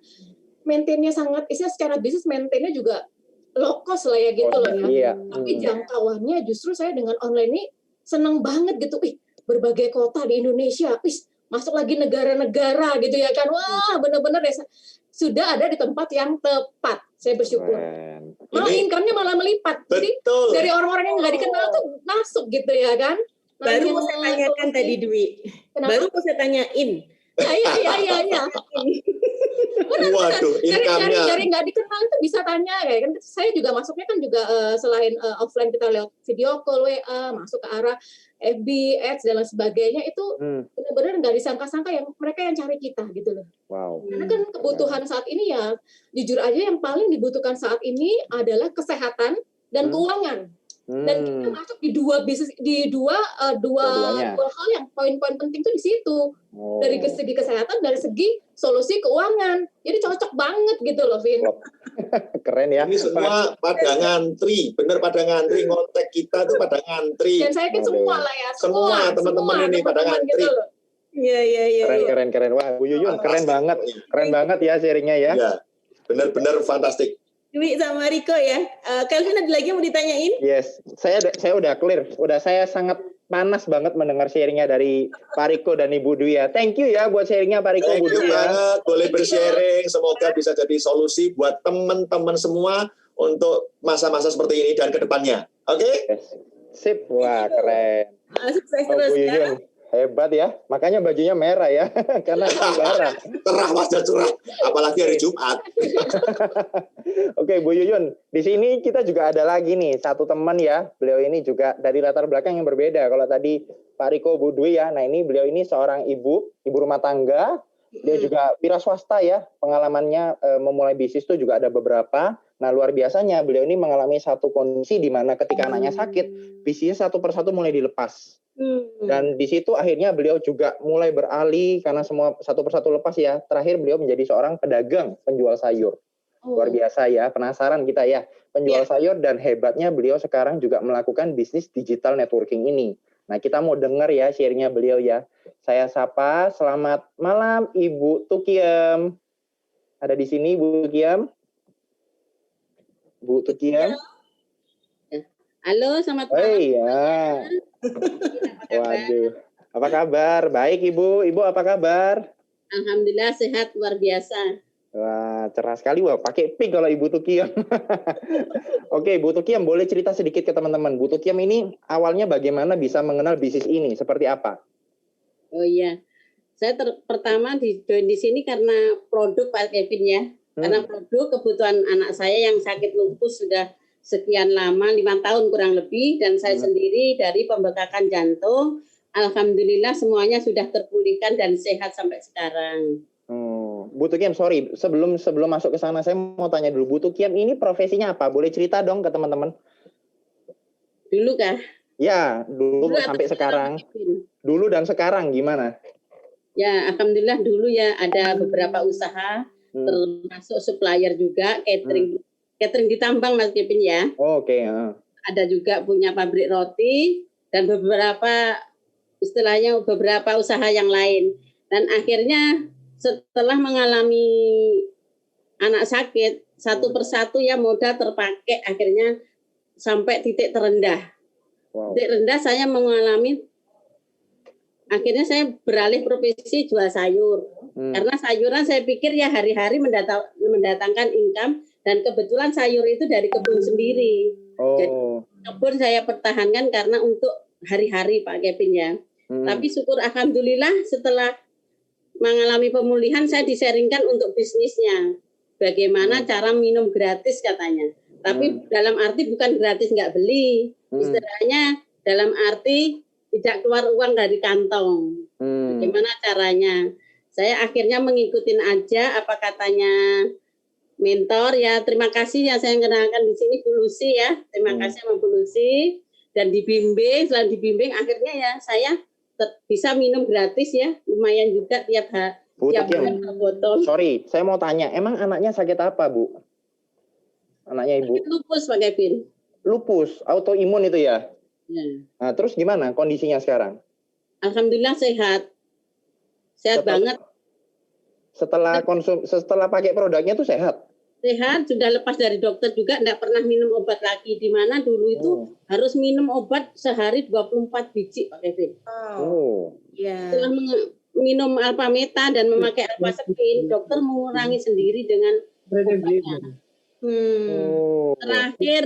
maintainnya sangat, secara bisnis maintainnya juga low cost lah ya gitu loh ya. Tapi jangkauannya justru saya dengan online ini seneng banget gitu, berbagai kota di Indonesia, masuk lagi negara-negara gitu ya kan, wah bener-bener deh. Sudah ada di tempat yang tepat. Saya bersyukur. Malah income-nya malah melipat. Jadi dari orang-orang yang nggak dikenal tuh masuk gitu ya kan. Baru mau saya tanyakan tadi Dwi. Baru mau saya tanyain. Iya. Waduh, income-nya. Dari nggak dikenal itu bisa tanya kayak kan. Saya juga masuknya kan juga selain offline kita lewat video call, WA, masuk ke arah FB, Ads dan lain sebagainya itu benar-benar nggak disangka-sangka yang mereka yang cari kita gitu loh. Wow. Karena kan kebutuhan saat ini ya jujur aja yang paling dibutuhkan saat ini adalah kesehatan dan keuangan. Dan kita masuk di dua bisnis dua hal yang poin-poin penting tuh di situ. Dari segi kesehatan, dari segi solusi keuangan. Jadi cocok banget gitu loh, Vin. Keren ya. Ini semua pada ngantri, bener pada ngantri, ngontek kita tuh pada ngantri. Dan saya yakin semua lah ya. Semua teman-teman ini pada ngantri. Gitu loh. Iya. Keren. Wah, Bu Yuyun keren banget. Keren banget ya sharingnya ya. Iya, benar-benar fantastik. Dwi sama Riko ya. Kelvin ada lagi yang mau ditanyain? Yes, saya udah clear. Saya sangat panas banget mendengar sharingnya dari Pak Riko dan Ibu Dwi ya. Thank you ya buat sharingnya Pak Riko, Bu Dwi ya. Boleh bersharing, semoga bisa jadi solusi buat teman-teman semua untuk masa-masa seperti ini dan ke depannya. Oke? Yes. Sip, wah keren. Sukses terus ya. Hebat ya, makanya bajunya merah ya, karena lebaran. Cerah wajah cerah, apalagi hari Jumat. Oke, Bu Yuyun, di sini kita juga ada lagi nih satu teman ya. Beliau ini juga dari latar belakang yang berbeda. Kalau tadi Pak Riko, Bu Dwi ya. Nah, ini beliau ini seorang ibu rumah tangga. Dia juga wira swasta ya. Pengalamannya memulai bisnis itu juga ada beberapa. Nah, luar biasanya beliau ini mengalami satu kondisi di mana ketika anaknya sakit, bisnisnya satu persatu mulai dilepas. Dan di situ akhirnya beliau juga mulai beralih karena semua satu persatu lepas ya. Terakhir beliau menjadi seorang pedagang penjual sayur. Luar biasa ya, penasaran kita ya. Penjual sayur dan hebatnya beliau sekarang juga melakukan bisnis digital networking ini. Nah, kita mau dengar ya share-nya beliau ya. Saya sapa, selamat malam Ibu Tukiem. Ada di sini Bu Tukiem? Bu Tukiem? Halo, selamat malam. Oh iya. Waduh. Apa kabar? Baik Ibu. Ibu apa kabar? Alhamdulillah sehat luar biasa. Wah, cerah sekali. Wah, pakai pink kalau Ibu Tukiem. Oke, Bu Tukiem, boleh cerita sedikit ke teman-teman. Bu Tukiem ini awalnya bagaimana bisa mengenal bisnis ini? Seperti apa? Oh iya. Saya pertama join di sini karena produk Pak Kevin ya. Karena produk kebutuhan anak saya yang sakit lupus sudah sekian lama, 5 tahun kurang lebih, dan saya sendiri dari pembekakan jantung, alhamdulillah semuanya sudah terpulihkan dan sehat sampai sekarang. Bu Tukiem, sorry, sebelum masuk ke sana, saya mau tanya dulu, Bu Tukiem ini profesinya apa? Boleh cerita dong ke teman-teman? Dulu kah? Ya, dulu sampai sekarang. Dulu dan sekarang gimana? Ya, alhamdulillah dulu ya ada beberapa usaha, termasuk supplier juga, catering di tambang Mas Kevin ya. Oke. Ada juga punya pabrik roti dan beberapa istilahnya beberapa usaha yang lain. Dan akhirnya setelah mengalami anak sakit satu persatu ya modal terpakai akhirnya sampai titik terendah. Titik rendah saya mengalami akhirnya saya beralih profesi jual sayur. Karena sayuran saya pikir ya hari-hari mendatangkan income. Dan kebetulan sayur itu dari kebun sendiri. Jadi kebun saya pertahankan karena untuk hari-hari Pak Kevin ya. Tapi syukur alhamdulillah setelah mengalami pemulihan saya disaringkan untuk bisnisnya. Bagaimana cara minum gratis katanya. Tapi dalam arti bukan gratis nggak beli. Istilahnya dalam arti tidak keluar uang dari kantong. Bagaimana caranya? Saya akhirnya mengikutin aja apa katanya mentor ya, terima kasih ya saya kenalkan di sini Bu Lucy ya, terima kasih sama Bu Lucy dan dibimbing, setelah dibimbing akhirnya ya saya bisa minum gratis ya, lumayan juga tiap bulan per botol. Sorry, saya mau tanya, emang anaknya sakit apa Bu? Anaknya Ibu? Sakit lupus Pak Kevin. Lupus, autoimun itu ya? Ya. Nah, terus gimana kondisinya sekarang? Alhamdulillah sehat banget. Setelah pakai produknya tuh sehat? Sehat, sudah lepas dari dokter juga, enggak pernah minum obat lagi. Di mana dulu itu harus minum obat sehari 24 biji Pak Kevin. Setelah minum Alpameta dan memakai Alpasepin, dokter mengurangi sendiri dengan obatnya. Terakhir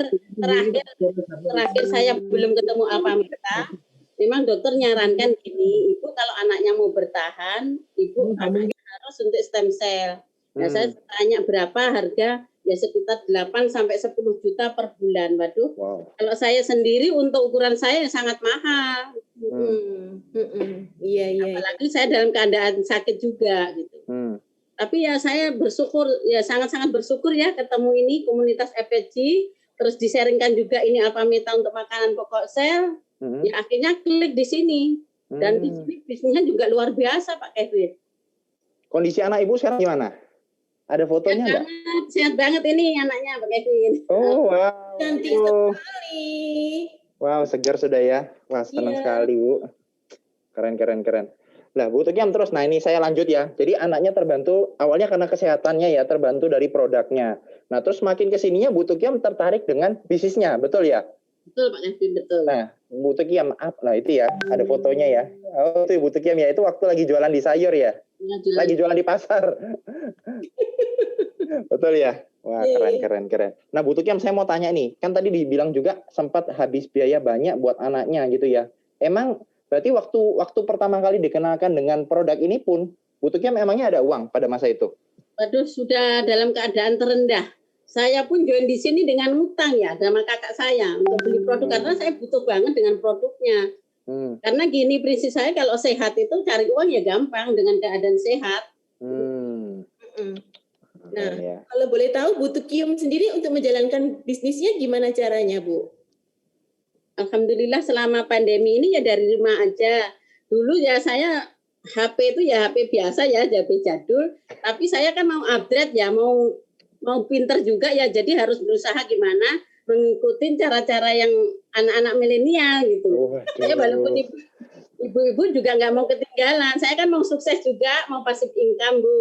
saya belum ketemu Alpameta. Memang dokter nyarankan gini, Ibu kalau anaknya mau bertahan, Ibu anaknya harus suntik stem cell. Nah, saya tanya berapa harga, ya sekitar 8 sampai 10 juta per bulan. Waduh, kalau saya sendiri untuk ukuran saya sangat mahal. Apalagi saya dalam keadaan sakit juga gitu. Tapi ya saya bersyukur, ya sangat-sangat bersyukur ya ketemu ini komunitas FPG, terus disaringkan juga ini Alpameta untuk makanan pokok sel. Ya akhirnya klik di sini. Dan di sini bisnisnya juga luar biasa Pak Kevin. Kondisi anak Ibu sekarang gimana? Ada fotonya enggak? Sehat banget ini anaknya Pak Kevin. Oh wow. Cantik sekali. Wow, segar sudah ya. Wah, senang sekali Bu. Keren. Lah Bu Tukiem terus, nah ini saya lanjut ya. Jadi anaknya terbantu, awalnya karena kesehatannya ya, terbantu dari produknya. Nah terus makin kesininya Bu Tukiem tertarik dengan bisnisnya, betul ya? Betul Pak Kevin, betul. Nah Bu Tukiem, nah itu ya, ada fotonya ya. Oh itu Bu Tukiem ya, itu waktu lagi jualan di sayur ya? Lagi jualan di pasar. Betul ya? Wah keren. Nah Bu Tukiem saya mau tanya nih, kan tadi dibilang juga sempat habis biaya banyak buat anaknya gitu ya. Emang Berarti waktu pertama kali dikenalkan dengan produk ini pun, Bu Tukiem emangnya ada uang pada masa itu? Waduh, sudah dalam keadaan terendah. Saya pun join di sini dengan utang ya, sama kakak saya untuk beli produk karena saya butuh banget dengan produknya. Karena gini prinsip saya, kalau sehat itu cari uang ya gampang dengan keadaan sehat. Nah, kalau boleh tahu Bu Tukiem sendiri untuk menjalankan bisnisnya gimana caranya, Bu? Alhamdulillah selama pandemi ini ya dari rumah aja. Dulu ya saya HP itu ya HP biasa ya, HP jadul. Tapi saya kan mau upgrade ya, mau pinter juga ya. Jadi harus berusaha gimana mengikuti cara-cara yang anak-anak milenial gitu. Saya walaupun ibu-ibu juga nggak mau ketinggalan. Saya kan mau sukses juga, mau passive income, Bu.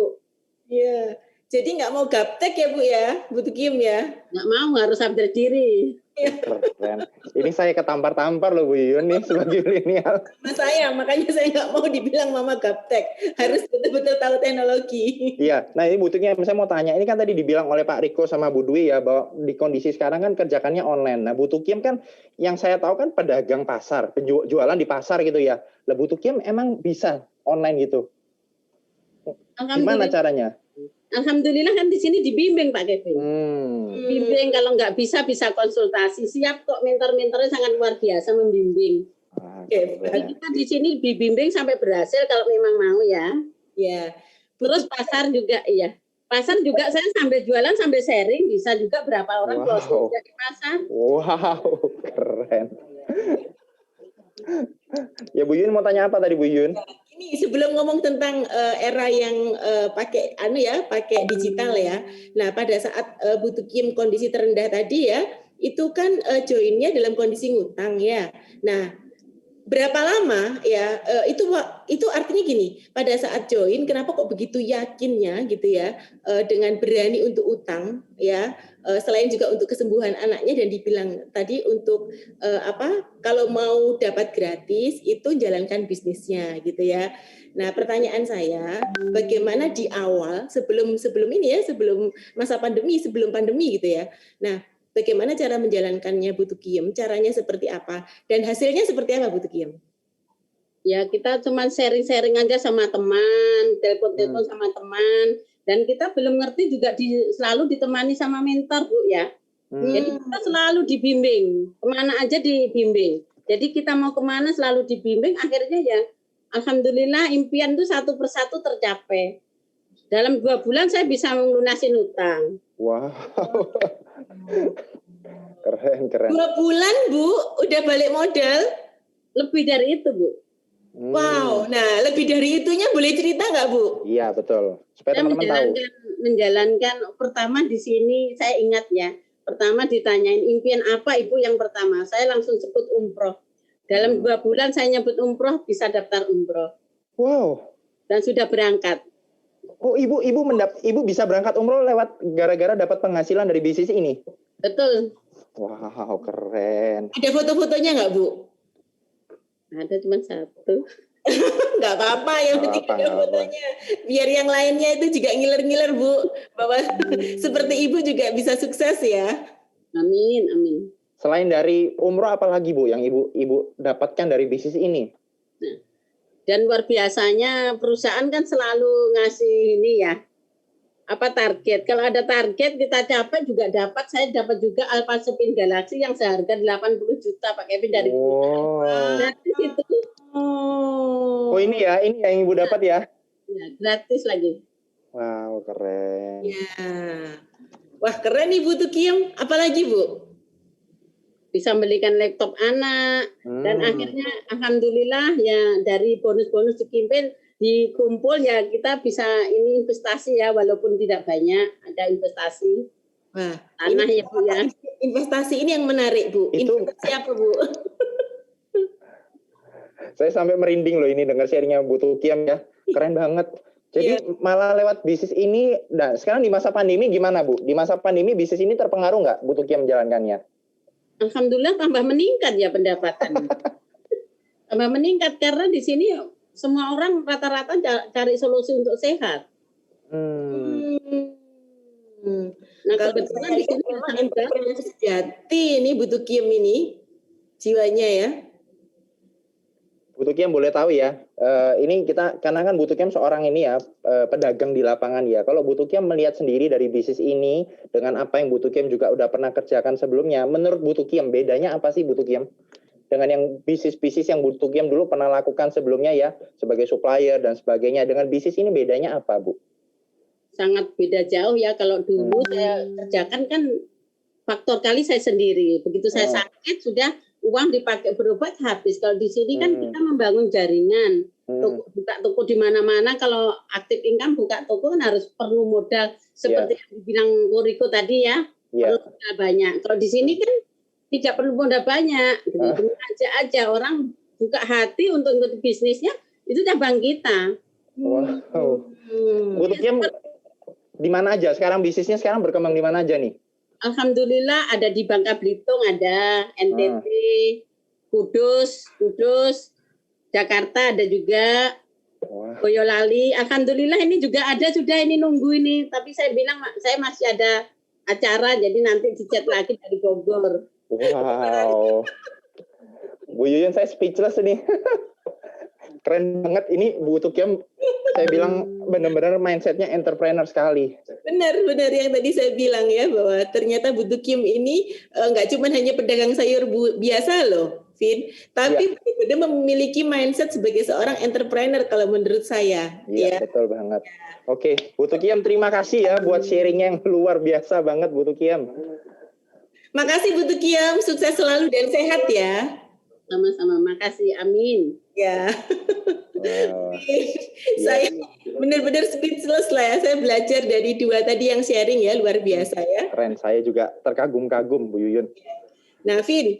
Iya. Jadi nggak mau gaptek ya, Bu ya, Bu Tukiem ya? Nggak mau, harus upgrade diri. Keren. Ini saya ketampar-tampar loh Bu Yuyun nih sebagai milenial. Makanya saya nggak mau dibilang mama gaptek. Harus betul-betul tahu teknologi. Iya, nah ini Bu Tukiem saya mau tanya, ini kan tadi dibilang oleh Pak Riko sama Bu Dwi ya, bahwa di kondisi sekarang kan kerjakannya online. Nah Bu Tukiem kan yang saya tahu kan pedagang pasar, penjualan di pasar gitu ya. Lah Bu Tukiem emang bisa online gitu? Gimana caranya? Alhamdulillah kan di sini dibimbing Pak Kevin. Bimbing, kalau nggak bisa konsultasi. Siap kok, mentor-mentornya sangat luar biasa membimbing. Jadi kita di sini dibimbing sampai berhasil kalau memang mau ya. Ya. Terus pasar juga iya. Pasar juga saya sambil jualan sambil sharing, bisa juga berapa orang closing di pasar. Wow, keren. Ya Bu Yun mau tanya apa tadi Bu Yun? Ini sebelum ngomong tentang era yang pakai digital ya. Nah, pada saat Bu Tukiem kondisi terendah tadi ya, itu kan joinnya dalam kondisi ngutang ya. Nah, berapa lama ya itu artinya gini, pada saat join kenapa kok begitu yakinnya gitu ya dengan berani untuk utang ya, selain juga untuk kesembuhan anaknya, dan dibilang tadi untuk kalau mau dapat gratis itu jalankan bisnisnya gitu ya. Nah, pertanyaan saya, bagaimana di awal sebelum ini ya, sebelum masa pandemi, sebelum pandemi gitu ya. Nah, bagaimana cara menjalankannya Bu Tukiem? Caranya seperti apa? Dan hasilnya seperti apa Bu Tukiem? Ya kita cuma sharing-sharing aja sama teman, telepon-telepon sama teman. Dan kita belum ngerti juga selalu ditemani sama mentor Bu ya. Jadi kita selalu dibimbing, kemana aja dibimbing. Jadi kita mau kemana selalu dibimbing, akhirnya ya alhamdulillah impian itu satu persatu tercapai. Dalam 2 bulan saya bisa melunasi utang. Wow. Keren. 2 bulan Bu, udah balik modal? Lebih dari itu Bu. Wow, nah lebih dari itunya boleh cerita nggak Bu? Iya betul. Supaya teman-teman tahu. Menjalankan pertama di sini saya ingat ya. Pertama ditanyain impian apa Ibu yang pertama. Saya langsung sebut umroh. Dalam 2 bulan saya nyebut umroh, bisa daftar umroh. Wow. Dan sudah berangkat. Oh ibu bisa berangkat umroh lewat gara-gara dapat penghasilan dari bisnis ini? Betul. Wow, keren. Ada foto-fotonya nggak Bu? Ada cuma 1. Nggak apa-apa, yang penting ada fotonya. Biar yang lainnya itu juga ngiler-ngiler Bu, bahwa seperti Ibu juga bisa sukses ya. Amin. Selain dari umroh, apalagi Bu yang ibu dapatkan dari bisnis ini? Nah, dan luar biasanya perusahaan kan selalu ngasih ini ya, target. Kalau ada target kita capai juga dapat. Saya dapat juga Alpha Spin Galaxy yang seharga 80 juta Pak Kevin dari gratis itu. Oh ini yang Ibu dapat ya? Ya, gratis lagi. Wow, keren. Ya. Wah, keren nih Bu Tukiem. Apalagi Bu? Bisa belikan laptop anak. Dan akhirnya alhamdulillah ya dari bonus-bonus dikimpin dikumpul ya kita bisa ini investasi ya, walaupun tidak banyak, ada investasi. Wah, tanah ya Bu ya. Investasi ini yang menarik Bu. Investasi apa Bu? Saya sampai merinding loh ini dengar sharingnya Bu Tukiem ya. Keren banget. Jadi malah lewat bisnis ini, nah sekarang di masa pandemi gimana Bu? Di masa pandemi bisnis ini terpengaruh nggak Bu Tukiem menjalankannya? Alhamdulillah tambah meningkat ya pendapatan. Tambah meningkat karena di sini semua orang rata-rata cari solusi untuk sehat. Nah kebetulan di sini memang entrepreneur sejati ini Bu Tukiem ini jiwanya ya. Bu Tukiem boleh tahu ya, ini kita karena kan Bu Tukiem seorang ini ya pedagang di lapangan ya. Kalau Bu Tukiem melihat sendiri dari bisnis ini dengan apa yang Bu Tukiem juga udah pernah kerjakan sebelumnya, menurut Bu Tukiem bedanya apa sih Bu Tukiem dengan yang bisnis-bisnis yang Bu Tukiem dulu pernah lakukan sebelumnya ya sebagai supplier dan sebagainya, dengan bisnis ini bedanya apa Bu? Sangat beda jauh ya. Kalau dulu saya kerjakan kan faktor kali saya sendiri. Begitu saya sakit sudah uang dipakai berobat habis. Kalau di sini kan kita membangun jaringan. Buka toko di mana-mana. Kalau aktif income buka toko kan harus perlu modal seperti yang dibilang Koriko tadi ya. Perlu modal banyak. Kalau di sini kan tidak perlu modal banyak. Gitu. Aja orang buka hati untuk ikut bisnisnya, itu cabang kita. Wow. Bu Tukiem di mana aja sekarang bisnisnya sekarang berkembang di mana aja nih? Alhamdulillah ada di Bangka Belitung, ada NTT, Kudus, Jakarta ada juga, Boyolali. Alhamdulillah ini juga ada sudah ini nunggu ini. Tapi saya bilang saya masih ada acara jadi nanti dicat lagi dari Bogor. Wow. Bu Yuyun saya speechless ini. Keren banget ini Bu Tukiem, saya bilang benar-benar mindsetnya entrepreneur sekali. Benar yang tadi saya bilang ya, bahwa ternyata Bu Tukiem ini nggak cuma hanya pedagang sayur biasa loh, Vin, tapi benar-benar memiliki mindset sebagai seorang entrepreneur kalau menurut saya. Iya, betul banget. Oke, Bu Tukiem terima kasih ya buat sharingnya yang luar biasa banget Bu Tukiem. Makasih Bu Tukiem, sukses selalu dan sehat ya. Sama-sama, makasih, amin. Ya. Saya benar-benar speechless lah ya. Saya belajar dari dua tadi yang sharing ya, luar biasa ya. Keren, saya juga terkagum-kagum Bu Yuyun. Nah, Vin,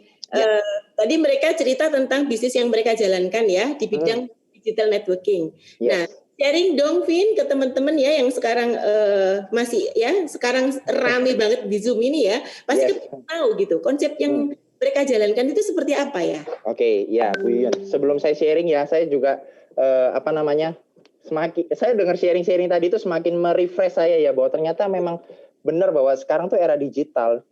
tadi mereka cerita tentang bisnis yang mereka jalankan ya di bidang digital networking. Nah, sharing dong Vin ke teman-teman ya yang sekarang masih ya sekarang rame banget di Zoom ini ya. Pasti tahu gitu konsep yang mereka jalankan itu seperti apa ya? Oke, ya Bu Yuyun. Sebelum saya sharing ya, saya juga saya dengar sharing-sharing tadi itu semakin merefresh saya ya, bahwa ternyata memang benar bahwa sekarang tuh era digital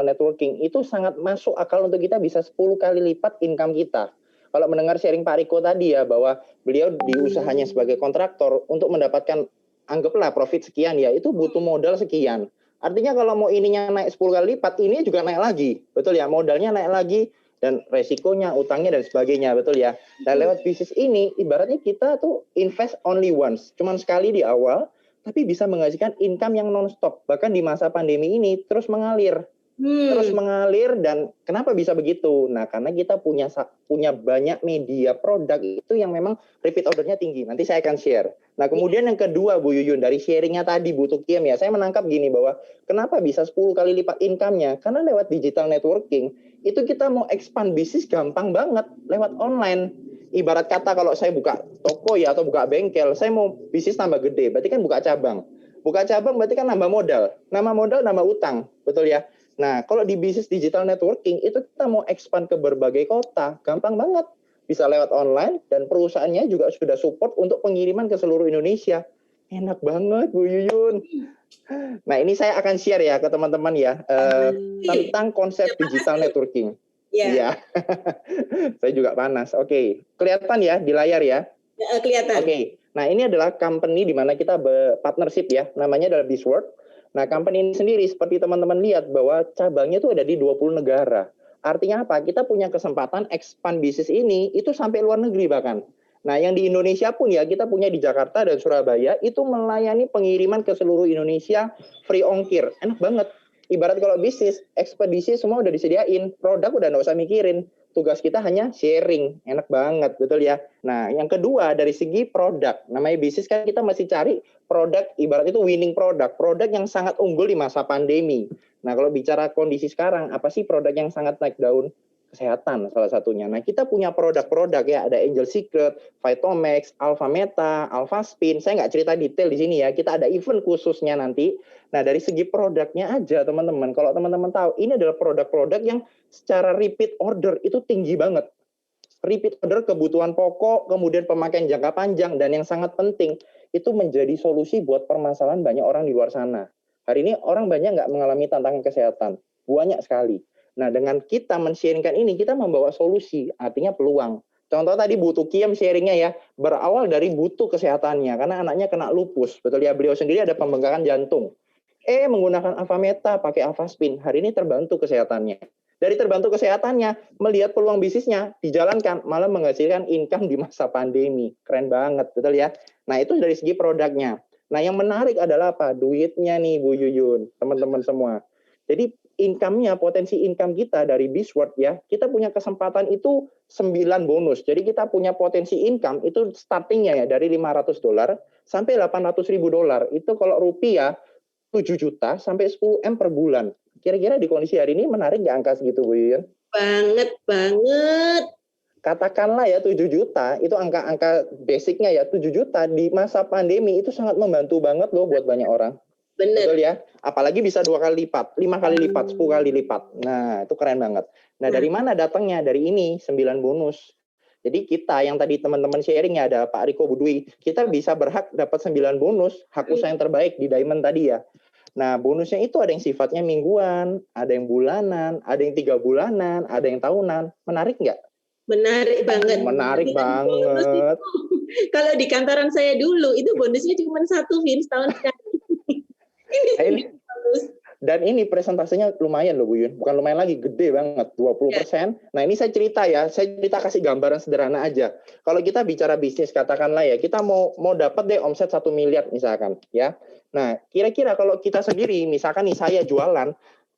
networking itu sangat masuk akal untuk kita bisa 10 kali lipat income kita. Kalau mendengar sharing Pak Riko tadi ya, bahwa beliau di usahanya sebagai kontraktor untuk mendapatkan anggaplah profit sekian ya, itu butuh modal sekian. Artinya kalau mau ininya naik 10 kali lipat, ini juga naik lagi. Betul ya, modalnya naik lagi dan resikonya, utangnya dan sebagainya, betul ya. Dan lewat bisnis ini ibaratnya kita tuh invest only once, cuman sekali di awal, tapi bisa menghasilkan income yang non-stop. Bahkan di masa pandemi ini terus mengalir. Terus mengalir. Dan kenapa bisa begitu? Nah, karena kita punya banyak media produk itu yang memang repeat ordernya tinggi. Nanti saya akan share. Nah, kemudian yang kedua Bu Yuyun, dari sharingnya tadi Bu Tukiem ya, saya menangkap gini bahwa kenapa bisa 10 kali lipat income-nya? Karena lewat digital networking itu kita mau expand bisnis gampang banget lewat online. Ibarat kata kalau saya buka toko ya atau buka bengkel, saya mau bisnis tambah gede, berarti kan buka cabang. Buka cabang berarti kan nambah modal. Nambah utang, betul ya? Nah, kalau di bisnis digital networking, itu kita mau expand ke berbagai kota, gampang banget. Bisa lewat online, dan perusahaannya juga sudah support untuk pengiriman ke seluruh Indonesia. Enak banget, Bu Yuyun. Nah, ini saya akan share ya ke teman-teman ya, tentang konsep digital networking. Iya. Saya juga panas. Oke. Kelihatan ya di layar ya? Kelihatan. Oke. Nah, ini adalah company di mana kita partnership ya, namanya adalah Bizworld. Nah, company ini sendiri seperti teman-teman lihat bahwa cabangnya itu ada di 20 negara. Artinya apa? Kita punya kesempatan expand bisnis ini itu sampai luar negeri bahkan. Nah, yang di Indonesia pun ya, kita punya di Jakarta dan Surabaya itu melayani pengiriman ke seluruh Indonesia free ongkir. Enak banget. Ibarat kalau bisnis, ekspedisi semua udah disediain, produk udah nggak usah mikirin. Tugas kita hanya sharing, enak banget, betul ya. Nah, yang kedua dari segi produk, namanya bisnis kan kita masih cari produk, ibarat itu winning produk yang sangat unggul di masa pandemi. Nah, kalau bicara kondisi sekarang, apa sih produk yang sangat naik daun? Kesehatan salah satunya. Nah, kita punya produk-produk ya, ada Angel Secret, Vitomax, Alpha Meta, Alpha Spin. Saya nggak cerita detail di sini ya. Kita ada event khususnya nanti. Nah, dari segi produknya aja teman-teman. Kalau teman-teman tahu, ini adalah produk-produk yang secara repeat order itu tinggi banget. Repeat order kebutuhan pokok, kemudian pemakaian jangka panjang, dan yang sangat penting, itu menjadi solusi buat permasalahan banyak orang di luar sana. Hari ini orang banyak nggak mengalami tantangan kesehatan. Banyak sekali. Nah, dengan kita men-sharingkan ini, kita membawa solusi, artinya peluang. Contoh tadi Bu Tukiem sharingnya ya, berawal dari butuh kesehatannya, karena anaknya kena lupus. Betul ya, beliau sendiri ada pembengkakan jantung. Menggunakan Avameta, pakai Avaspin, hari ini terbantu kesehatannya. Dari terbantu kesehatannya, melihat peluang bisnisnya, dijalankan, malah menghasilkan income di masa pandemi. Keren banget, betul ya? Nah, itu dari segi produknya. Nah, yang menarik adalah apa? Duitnya nih, Bu Yuyun, teman-teman semua. Jadi, income-nya, potensi income kita dari Bizworld ya, kita punya kesempatan itu 9 bonus. Jadi kita punya potensi income itu startingnya ya dari $500 sampai $800.000. Itu kalau rupiah 7 juta sampai 10 M per bulan. Kira-kira di kondisi hari ini menarik nggak angka segitu, Bu Yuyun? Banget. Katakanlah ya 7 juta, itu angka-angka basicnya ya 7 juta di masa pandemi itu sangat membantu banget loh buat banyak orang. Bener. Betul ya? Apalagi bisa 2 kali lipat, 5 kali lipat, 10 kali lipat. Nah, itu keren banget. Nah, dari mana datangnya? Dari ini, 9 bonus. Jadi kita yang tadi teman-teman sharingnya ada Pak Riko Budwi, kita bisa berhak dapat 9 bonus, hak usaha yang terbaik di Diamond tadi ya. Nah, bonusnya itu ada yang sifatnya mingguan, ada yang bulanan, ada yang 3 bulanan, ada yang tahunan. Menarik nggak? Menarik banget. Menarik banget. Kalau di kantoran saya dulu, itu bonusnya cuma 1, Vin, setahun sekali. Dan ini presentasinya lumayan loh Bu Yun, bukan lumayan lagi, gede banget, 20%. Nah ini saya cerita kasih gambaran sederhana aja. Kalau kita bicara bisnis katakanlah ya, kita mau dapat deh omset 1 miliar misalkan ya. Nah kira-kira kalau kita sendiri, misalkan nih saya jualan,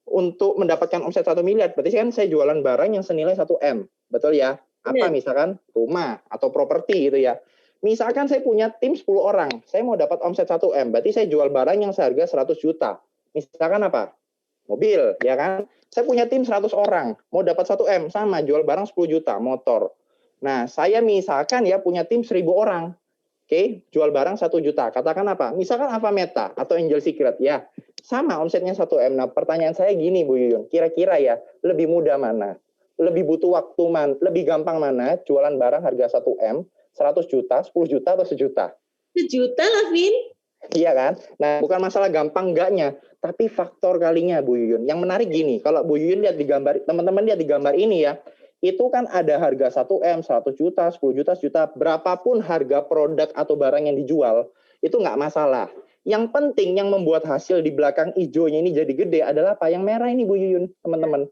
untuk mendapatkan omset 1 miliar, berarti kan saya jualan barang yang senilai 1 M, betul ya? Apa misalkan rumah atau properti gitu ya. Misalkan saya punya tim 10 orang, saya mau dapat omset 1 M, berarti saya jual barang yang seharga 100 juta. Misalkan apa? Mobil, ya kan? Saya punya tim 100 orang, mau dapat 1 M, sama, jual barang 10 juta, motor. Nah, saya misalkan ya punya tim 1000 orang, oke, jual barang 1 juta, katakan apa? Misalkan Avameta atau Angel Secret, ya, sama omsetnya 1 M. Nah, pertanyaan saya gini, Bu Yuyun, kira-kira ya, lebih mudah mana? Lebih butuh waktu lebih gampang mana? Jualan barang harga 1 M, 100 juta, 10 juta, atau 1 juta? 1 juta lah, Vin. Iya kan? Nah, bukan masalah gampang enggaknya, tapi faktor kalinya, Bu Yuyun. Yang menarik gini, kalau Bu Yuyun lihat di gambar, teman-teman lihat di gambar ini ya, itu kan ada harga 1 M, 100 juta, 10 juta, 1 juta, berapapun harga produk atau barang yang dijual, itu nggak masalah. Yang penting, yang membuat hasil di belakang hijaunya ini jadi gede adalah apa? Yang merah ini, Bu Yuyun, teman-teman.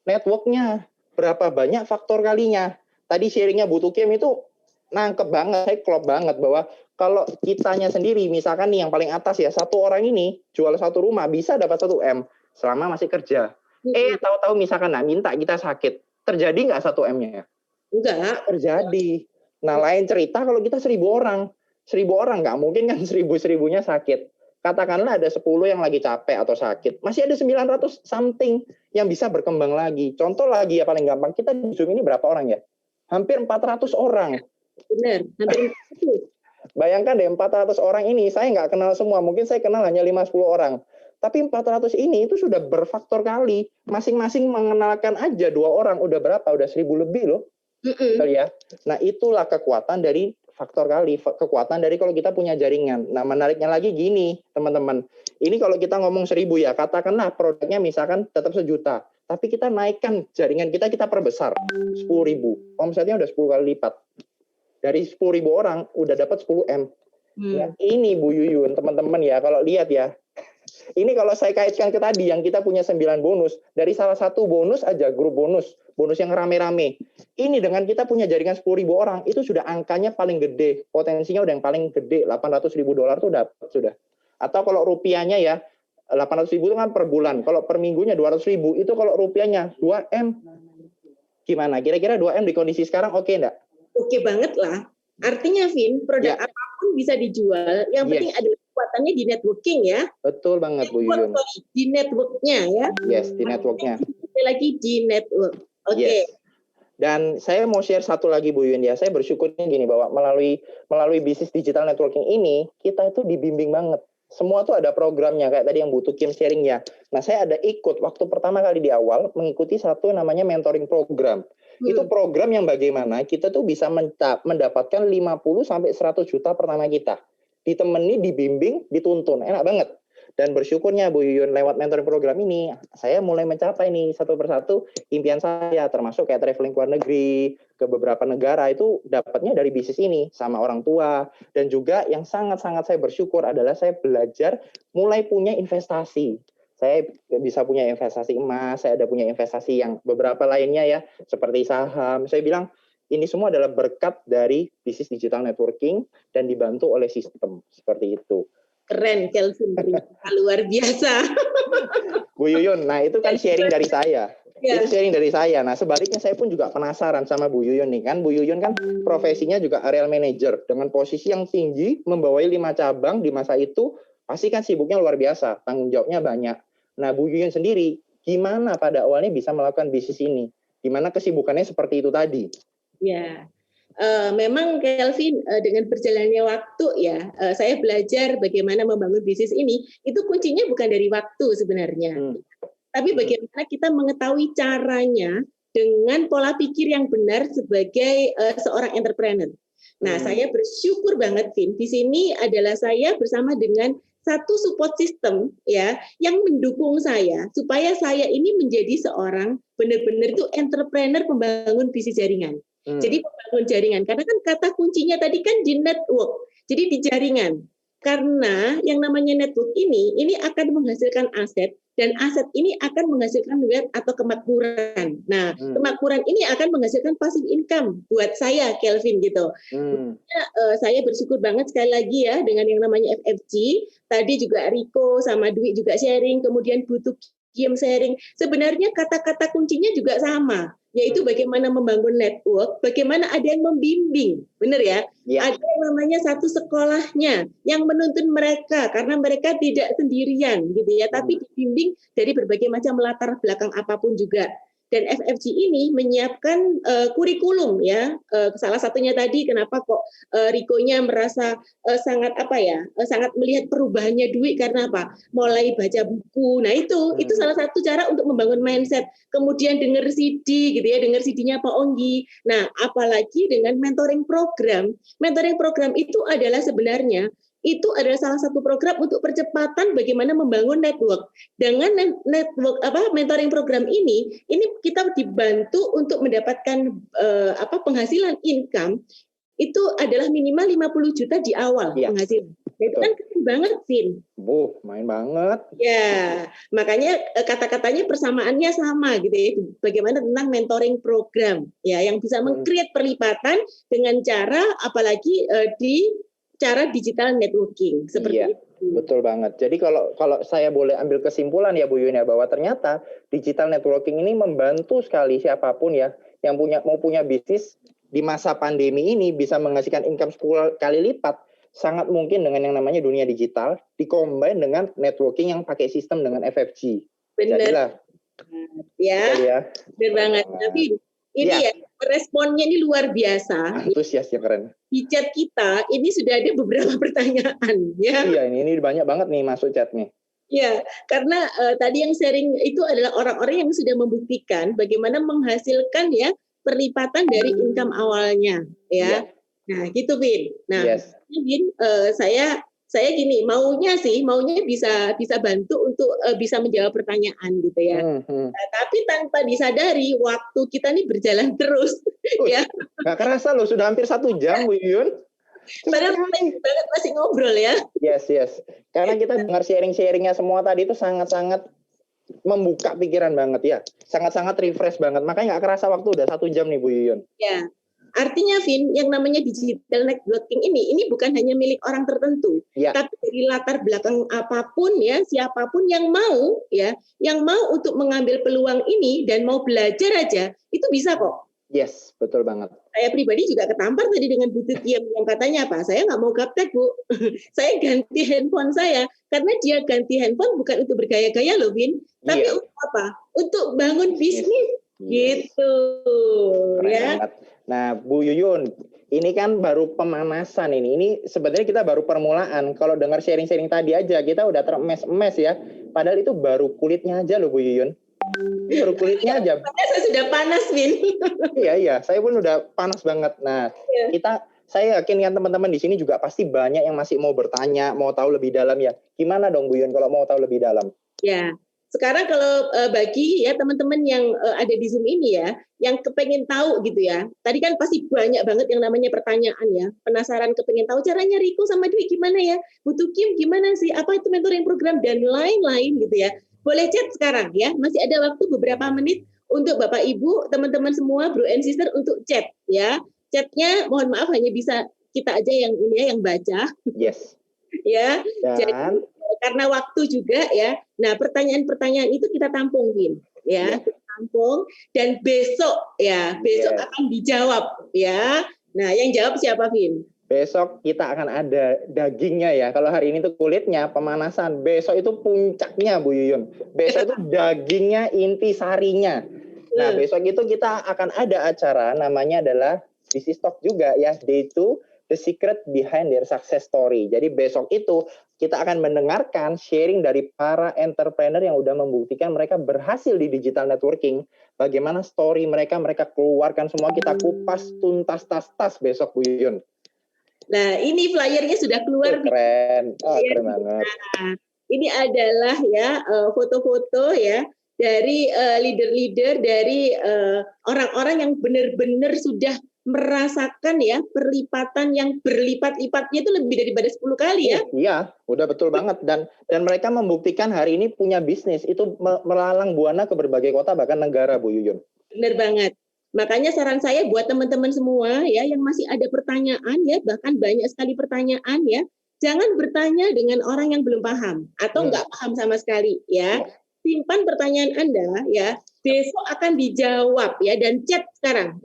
Networknya, berapa banyak faktor kalinya. Tadi sharingnya Bu Tukiem itu nangkep banget, saya klop banget bahwa kalau kitanya sendiri, misalkan nih yang paling atas ya, 1 orang ini jual 1 rumah bisa dapat 1 M selama masih kerja. Tahu-tahu misalkan minta kita sakit, terjadi nggak 1 M-nya? Enggak. Terjadi. Nah, lain cerita kalau kita 1000 orang. 1000 orang nggak mungkin kan 1000-1000-nya sakit. Katakanlah ada 10 yang lagi capek atau sakit. Masih ada 900 something yang bisa berkembang lagi. Contoh lagi ya paling gampang, kita di Zoom ini berapa orang ya? Hampir 400 orang. Benar, hampir 400. Bayangkan deh 400 orang ini, saya nggak kenal semua, mungkin saya kenal hanya 5-10 orang. Tapi 400 ini itu sudah berfaktor kali. Masing-masing mengenalkan aja 2 orang, udah berapa? Udah 1000 lebih loh. Betul ya? Nah itulah kekuatan dari faktor kali, kekuatan dari kalau kita punya jaringan. Nah menariknya lagi gini teman-teman, ini kalau kita ngomong 1000 ya, katakanlah produknya misalkan tetap 1 juta. Tapi kita naikkan jaringan kita perbesar 10.000. Omsetnya udah 10 kali lipat. Dari 10.000 orang udah dapat 10 M. Nah, ini Bu Yuyun, teman-teman ya, kalau lihat ya. Ini kalau saya kaitkan ke tadi yang kita punya 9 bonus, dari salah satu bonus aja, grup bonus yang rame-rame. Ini dengan kita punya jaringan 10.000 orang, itu sudah angkanya paling gede, potensinya udah yang paling gede, $800.000 tuh dapat sudah. Atau kalau rupiahnya ya, 800.000 itu kan per bulan. Kalau per minggunya 200.000, itu kalau rupiahnya 2 M. Gimana? Kira-kira 2 M di kondisi sekarang oke enggak? Oke banget lah. Artinya, Vin, produk apapun bisa dijual. Yang penting ada kekuatannya di networking ya. Betul banget, Bu Yuyun. Di networknya ya. Yes, di networknya. Lagi di network. Oke. Yes. Dan saya mau share satu lagi, Bu Yuyun ya. Saya bersyukurnya gini, bahwa melalui bisnis digital networking ini, kita itu dibimbing banget. Semua tuh ada programnya, kayak tadi yang Bu Tukiem sharing ya. Nah, saya ada ikut, waktu pertama kali di awal, mengikuti satu namanya mentoring program. Itu program yang bagaimana kita tuh bisa mendapatkan 50-100 juta pertama kita. Ditemani, dibimbing, dituntun. Enak banget. Dan bersyukurnya Bu Yuyun lewat mentoring program ini, saya mulai mencapai nih satu persatu impian saya, termasuk kayak traveling ke luar negeri, ke beberapa negara itu dapatnya dari bisnis ini sama orang tua. Dan juga yang sangat-sangat saya bersyukur adalah saya belajar mulai punya investasi. Saya bisa punya investasi emas, saya ada punya investasi yang beberapa lainnya ya, seperti saham. Saya bilang ini semua adalah berkat dari bisnis digital networking dan dibantu oleh sistem seperti itu. Keren, Kelvin, luar biasa. Bu Yuyun, nah itu kan sharing dari saya. Ya. Itu sharing dari saya. Nah sebaliknya saya pun juga penasaran sama Bu Yuyun nih kan. Bu Yuyun kan profesinya juga area manager dengan posisi yang tinggi, membawai 5 cabang di masa itu, pasti kan sibuknya luar biasa, tanggung jawabnya banyak. Nah Bu Yuyun sendiri, gimana pada awalnya bisa melakukan bisnis ini? Gimana kesibukannya seperti itu tadi? Ya. Memang Kelvin dengan berjalannya waktu ya, saya belajar bagaimana membangun bisnis ini, itu kuncinya bukan dari waktu sebenarnya. Tapi bagaimana kita mengetahui caranya dengan pola pikir yang benar sebagai seorang entrepreneur. Nah, saya bersyukur banget, Vin. Di sini adalah saya bersama dengan satu support system ya yang mendukung saya supaya saya ini menjadi seorang benar-benar itu entrepreneur pembangun bisnis jaringan. Jadi membangun jaringan, karena kan kata kuncinya tadi kan di network, jadi di jaringan. Karena yang namanya network ini akan menghasilkan aset, dan aset ini akan menghasilkan duit atau kemakmuran. Nah, kemakmuran ini akan menghasilkan passive income buat saya, Kelvin gitu. Saya bersyukur banget sekali lagi ya dengan yang namanya FFG. Tadi juga Riko sama Dwi juga sharing, kemudian butuh Kiem sharing. Sebenarnya kata-kata kuncinya juga sama, yaitu bagaimana membangun network, bagaimana ada yang membimbing, benar ya? Ada yang namanya satu sekolahnya yang menuntun mereka, karena mereka tidak sendirian, gitu ya, tapi dibimbing dari berbagai macam latar belakang apapun juga. Dan FFG ini menyiapkan kurikulum ya. Salah satunya tadi kenapa kok Riko-nya merasa sangat sangat melihat perubahannya Dwi karena apa? Mulai baca buku. Nah, itu salah satu cara untuk membangun mindset. Kemudian dengar CD gitu ya, dengar CD-nya Pak Onggi. Nah, apalagi dengan mentoring program. Mentoring program itu adalah sebenarnya itu adalah salah satu program untuk percepatan bagaimana membangun network. Dengan network mentoring program ini kita dibantu untuk mendapatkan penghasilan income itu adalah minimal 50 juta di awal penghasilan. Itu kan keren banget, Vin. Main banget. Ya, makanya kata-katanya persamaannya sama gitu ya. Bagaimana tentang mentoring program ya yang bisa meng-create perlipatan dengan cara apalagi di cara digital networking seperti itu. Betul banget. Jadi kalau saya boleh ambil kesimpulan ya Bu Yuyun ya, bahwa ternyata digital networking ini membantu sekali siapapun ya yang mau punya bisnis di masa pandemi ini bisa menghasilkan income 10 kali lipat. Sangat mungkin dengan yang namanya dunia digital dikombin dengan networking yang pakai sistem dengan FFG. Benar. Jadilah. Ya. Benar banget. Tapi ini ya responnya ini luar biasa. Antusias ya, keren. Di chat kita ini sudah ada beberapa pertanyaan ya. Iya, ini banyak banget nih masuk chatnya. Ya, karena tadi yang sharing itu adalah orang-orang yang sudah membuktikan bagaimana menghasilkan ya perlipatan dari income awalnya ya. Nah, gitu Vin. Nah, Vin, saya gini, maunya bisa bantu untuk bisa menjawab pertanyaan gitu ya. Nah, tapi tanpa disadari waktu kita nih berjalan terus. Ya. Gak kerasa loh, sudah hampir 1 jam Bu Yuyun. Padahal banget masih ngobrol ya. Yes. Karena kita dengar sharing-sharingnya semua tadi itu sangat-sangat membuka pikiran banget ya. Sangat-sangat refresh banget. Makanya gak kerasa waktu udah 1 jam nih Bu Yuyun. Ya. Artinya, Vin, yang namanya digital networking ini bukan hanya milik orang tertentu, tapi dari latar belakang apapun ya, siapapun yang mau untuk mengambil peluang ini dan mau belajar aja, itu bisa kok. Yes, betul banget. Saya pribadi juga ketampar tadi dengan Bu Kiem yang katanya apa? Saya nggak mau gaptek, Bu. Saya ganti handphone saya karena dia ganti handphone bukan untuk bergaya-gaya loh, Vin, tapi untuk apa? Untuk bangun bisnis. Gitu. Keren ya. Banget. Nah, Bu Yuyun, ini kan baru pemanasan ini. Ini sebenarnya kita baru permulaan. Kalau dengar sharing-sharing tadi aja, kita udah teremes-emes ya. Padahal itu baru kulitnya aja loh Bu Yuyun. Baru kulitnya aja. Saya sudah panas, Vin. Iya. Saya pun udah panas banget. Nah, kita saya yakin kan teman-teman di sini juga pasti banyak yang masih mau bertanya, mau tahu lebih dalam ya. Gimana dong Bu Yun kalau mau tahu lebih dalam? Ya, sekarang kalau bagi ya teman-teman yang ada di Zoom ini ya, yang kepengen tahu gitu ya, tadi kan pasti banyak banget yang namanya pertanyaan ya, penasaran kepengen tahu caranya Riko sama Dwi gimana ya, butuh Kim gimana sih, apa itu mentoring program dan lain-lain gitu ya. Boleh chat sekarang ya, masih ada waktu beberapa menit untuk Bapak Ibu, teman-teman semua, bro and sister untuk chat ya. Chatnya mohon maaf hanya bisa kita aja yang ini ya, yang baca. Yes. Ya, Dan jadi karena waktu juga ya. Nah, pertanyaan-pertanyaan itu kita tampung, Vin. Ya, kita tampung dan besok akan dijawab ya. Nah, yang jawab siapa, Vin? Besok kita akan ada dagingnya ya. Kalau hari ini tuh kulitnya, pemanasan. Besok itu puncaknya Bu Yuyun. Besok itu dagingnya, inti sarinya. Nah, besok itu kita akan ada acara namanya adalah Business Talk juga ya. Day 2, The Secret Behind Their Success Story. Jadi besok itu kita akan mendengarkan sharing dari para entrepreneur yang udah membuktikan mereka berhasil di digital networking. Bagaimana story mereka keluarkan semua, kita kupas tuntas tas besok Bu Yuyun. Nah, ini flyernya sudah keluar. Keren, keren banget. Nah, ini adalah ya foto-foto ya dari leader-leader, dari orang-orang yang benar-benar sudah merasakan ya perlipatan yang berlipat-lipatnya itu lebih daripada 10 kali ya. Iya, udah betul banget. Dan mereka membuktikan hari ini punya bisnis itu melalang buana ke berbagai kota bahkan negara Bu Yuyun. Benar banget. Makanya saran saya buat teman-teman semua ya yang masih ada pertanyaan ya, bahkan banyak sekali pertanyaan ya, jangan bertanya dengan orang yang belum paham atau nggak paham sama sekali ya. Simpan pertanyaan Anda ya, besok akan dijawab ya, dan chat sekarang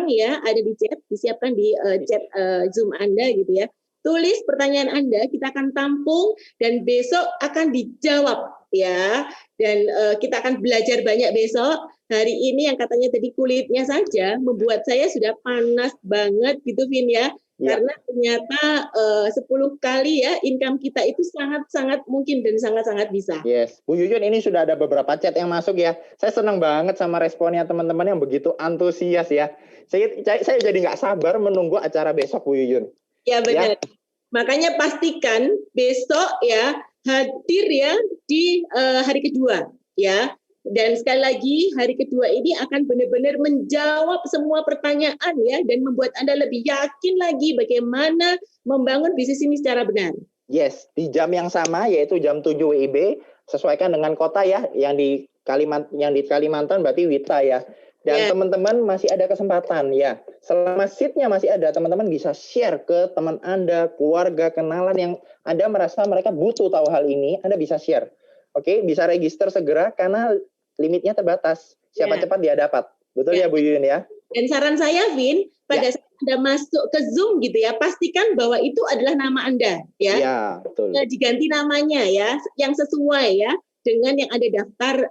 ya, ada di chat, disiapkan di chat Zoom Anda gitu ya. Tulis pertanyaan Anda, kita akan tampung dan besok akan dijawab ya. Dan kita akan belajar banyak besok. Hari ini yang katanya tadi kulitnya saja membuat saya sudah panas banget gitu Vin ya. Karena ternyata 10 kali ya income kita itu sangat-sangat mungkin dan sangat-sangat bisa. Yes, Bu Yuyun ini sudah ada beberapa chat yang masuk ya. Saya senang banget sama responnya teman-teman yang begitu antusias ya. Saya jadi nggak sabar menunggu acara besok Bu Yuyun. Ya benar. Ya. Makanya pastikan besok ya hadir ya di hari kedua ya. Dan sekali lagi hari kedua ini akan benar-benar menjawab semua pertanyaan ya dan membuat Anda lebih yakin lagi bagaimana membangun bisnis ini secara benar. Yes, di jam yang sama yaitu jam 7 WIB, sesuaikan dengan kota ya, yang di Kalimantan berarti Wita ya. Dan teman-teman masih ada kesempatan ya. Selama seatnya masih ada, teman-teman bisa share ke teman Anda, keluarga, kenalan yang Anda merasa mereka butuh tahu hal ini, Anda bisa share. Oke, bisa register segera karena limitnya terbatas. Siapa cepat dia dapat. Betul ya Bu Yuyun ya? Dan saran saya, Vin, pada saat Anda masuk ke Zoom gitu ya, pastikan bahwa itu adalah nama Anda ya. Iya, betul. Diganti namanya ya, yang sesuai ya dengan yang ada daftar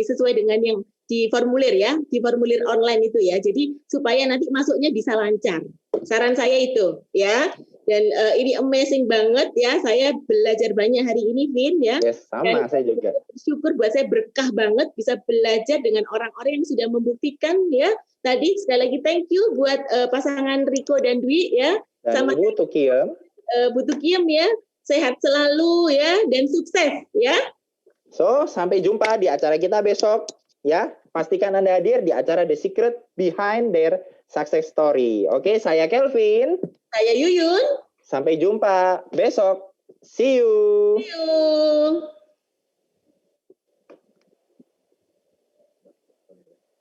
sesuai dengan yang di formulir ya, di formulir online itu ya. Jadi supaya nanti masuknya bisa lancar. Saran saya itu ya. Dan ini amazing banget ya, saya belajar banyak hari ini, Vin ya. Yes, sama dan saya juga. Syukur buat saya berkah banget bisa belajar dengan orang-orang yang sudah membuktikan ya. Tadi sekali lagi thank you buat pasangan Riko dan Dwi ya. Dan sama Bu Tukiem. Bu Tukiem ya, sehat selalu ya dan sukses ya. So, sampai jumpa di acara kita besok ya. Pastikan Anda hadir di acara The Secret Behind Their Success Story. Oke, saya Kelvin. Saya Yuyun. Sampai jumpa besok. See you. See you.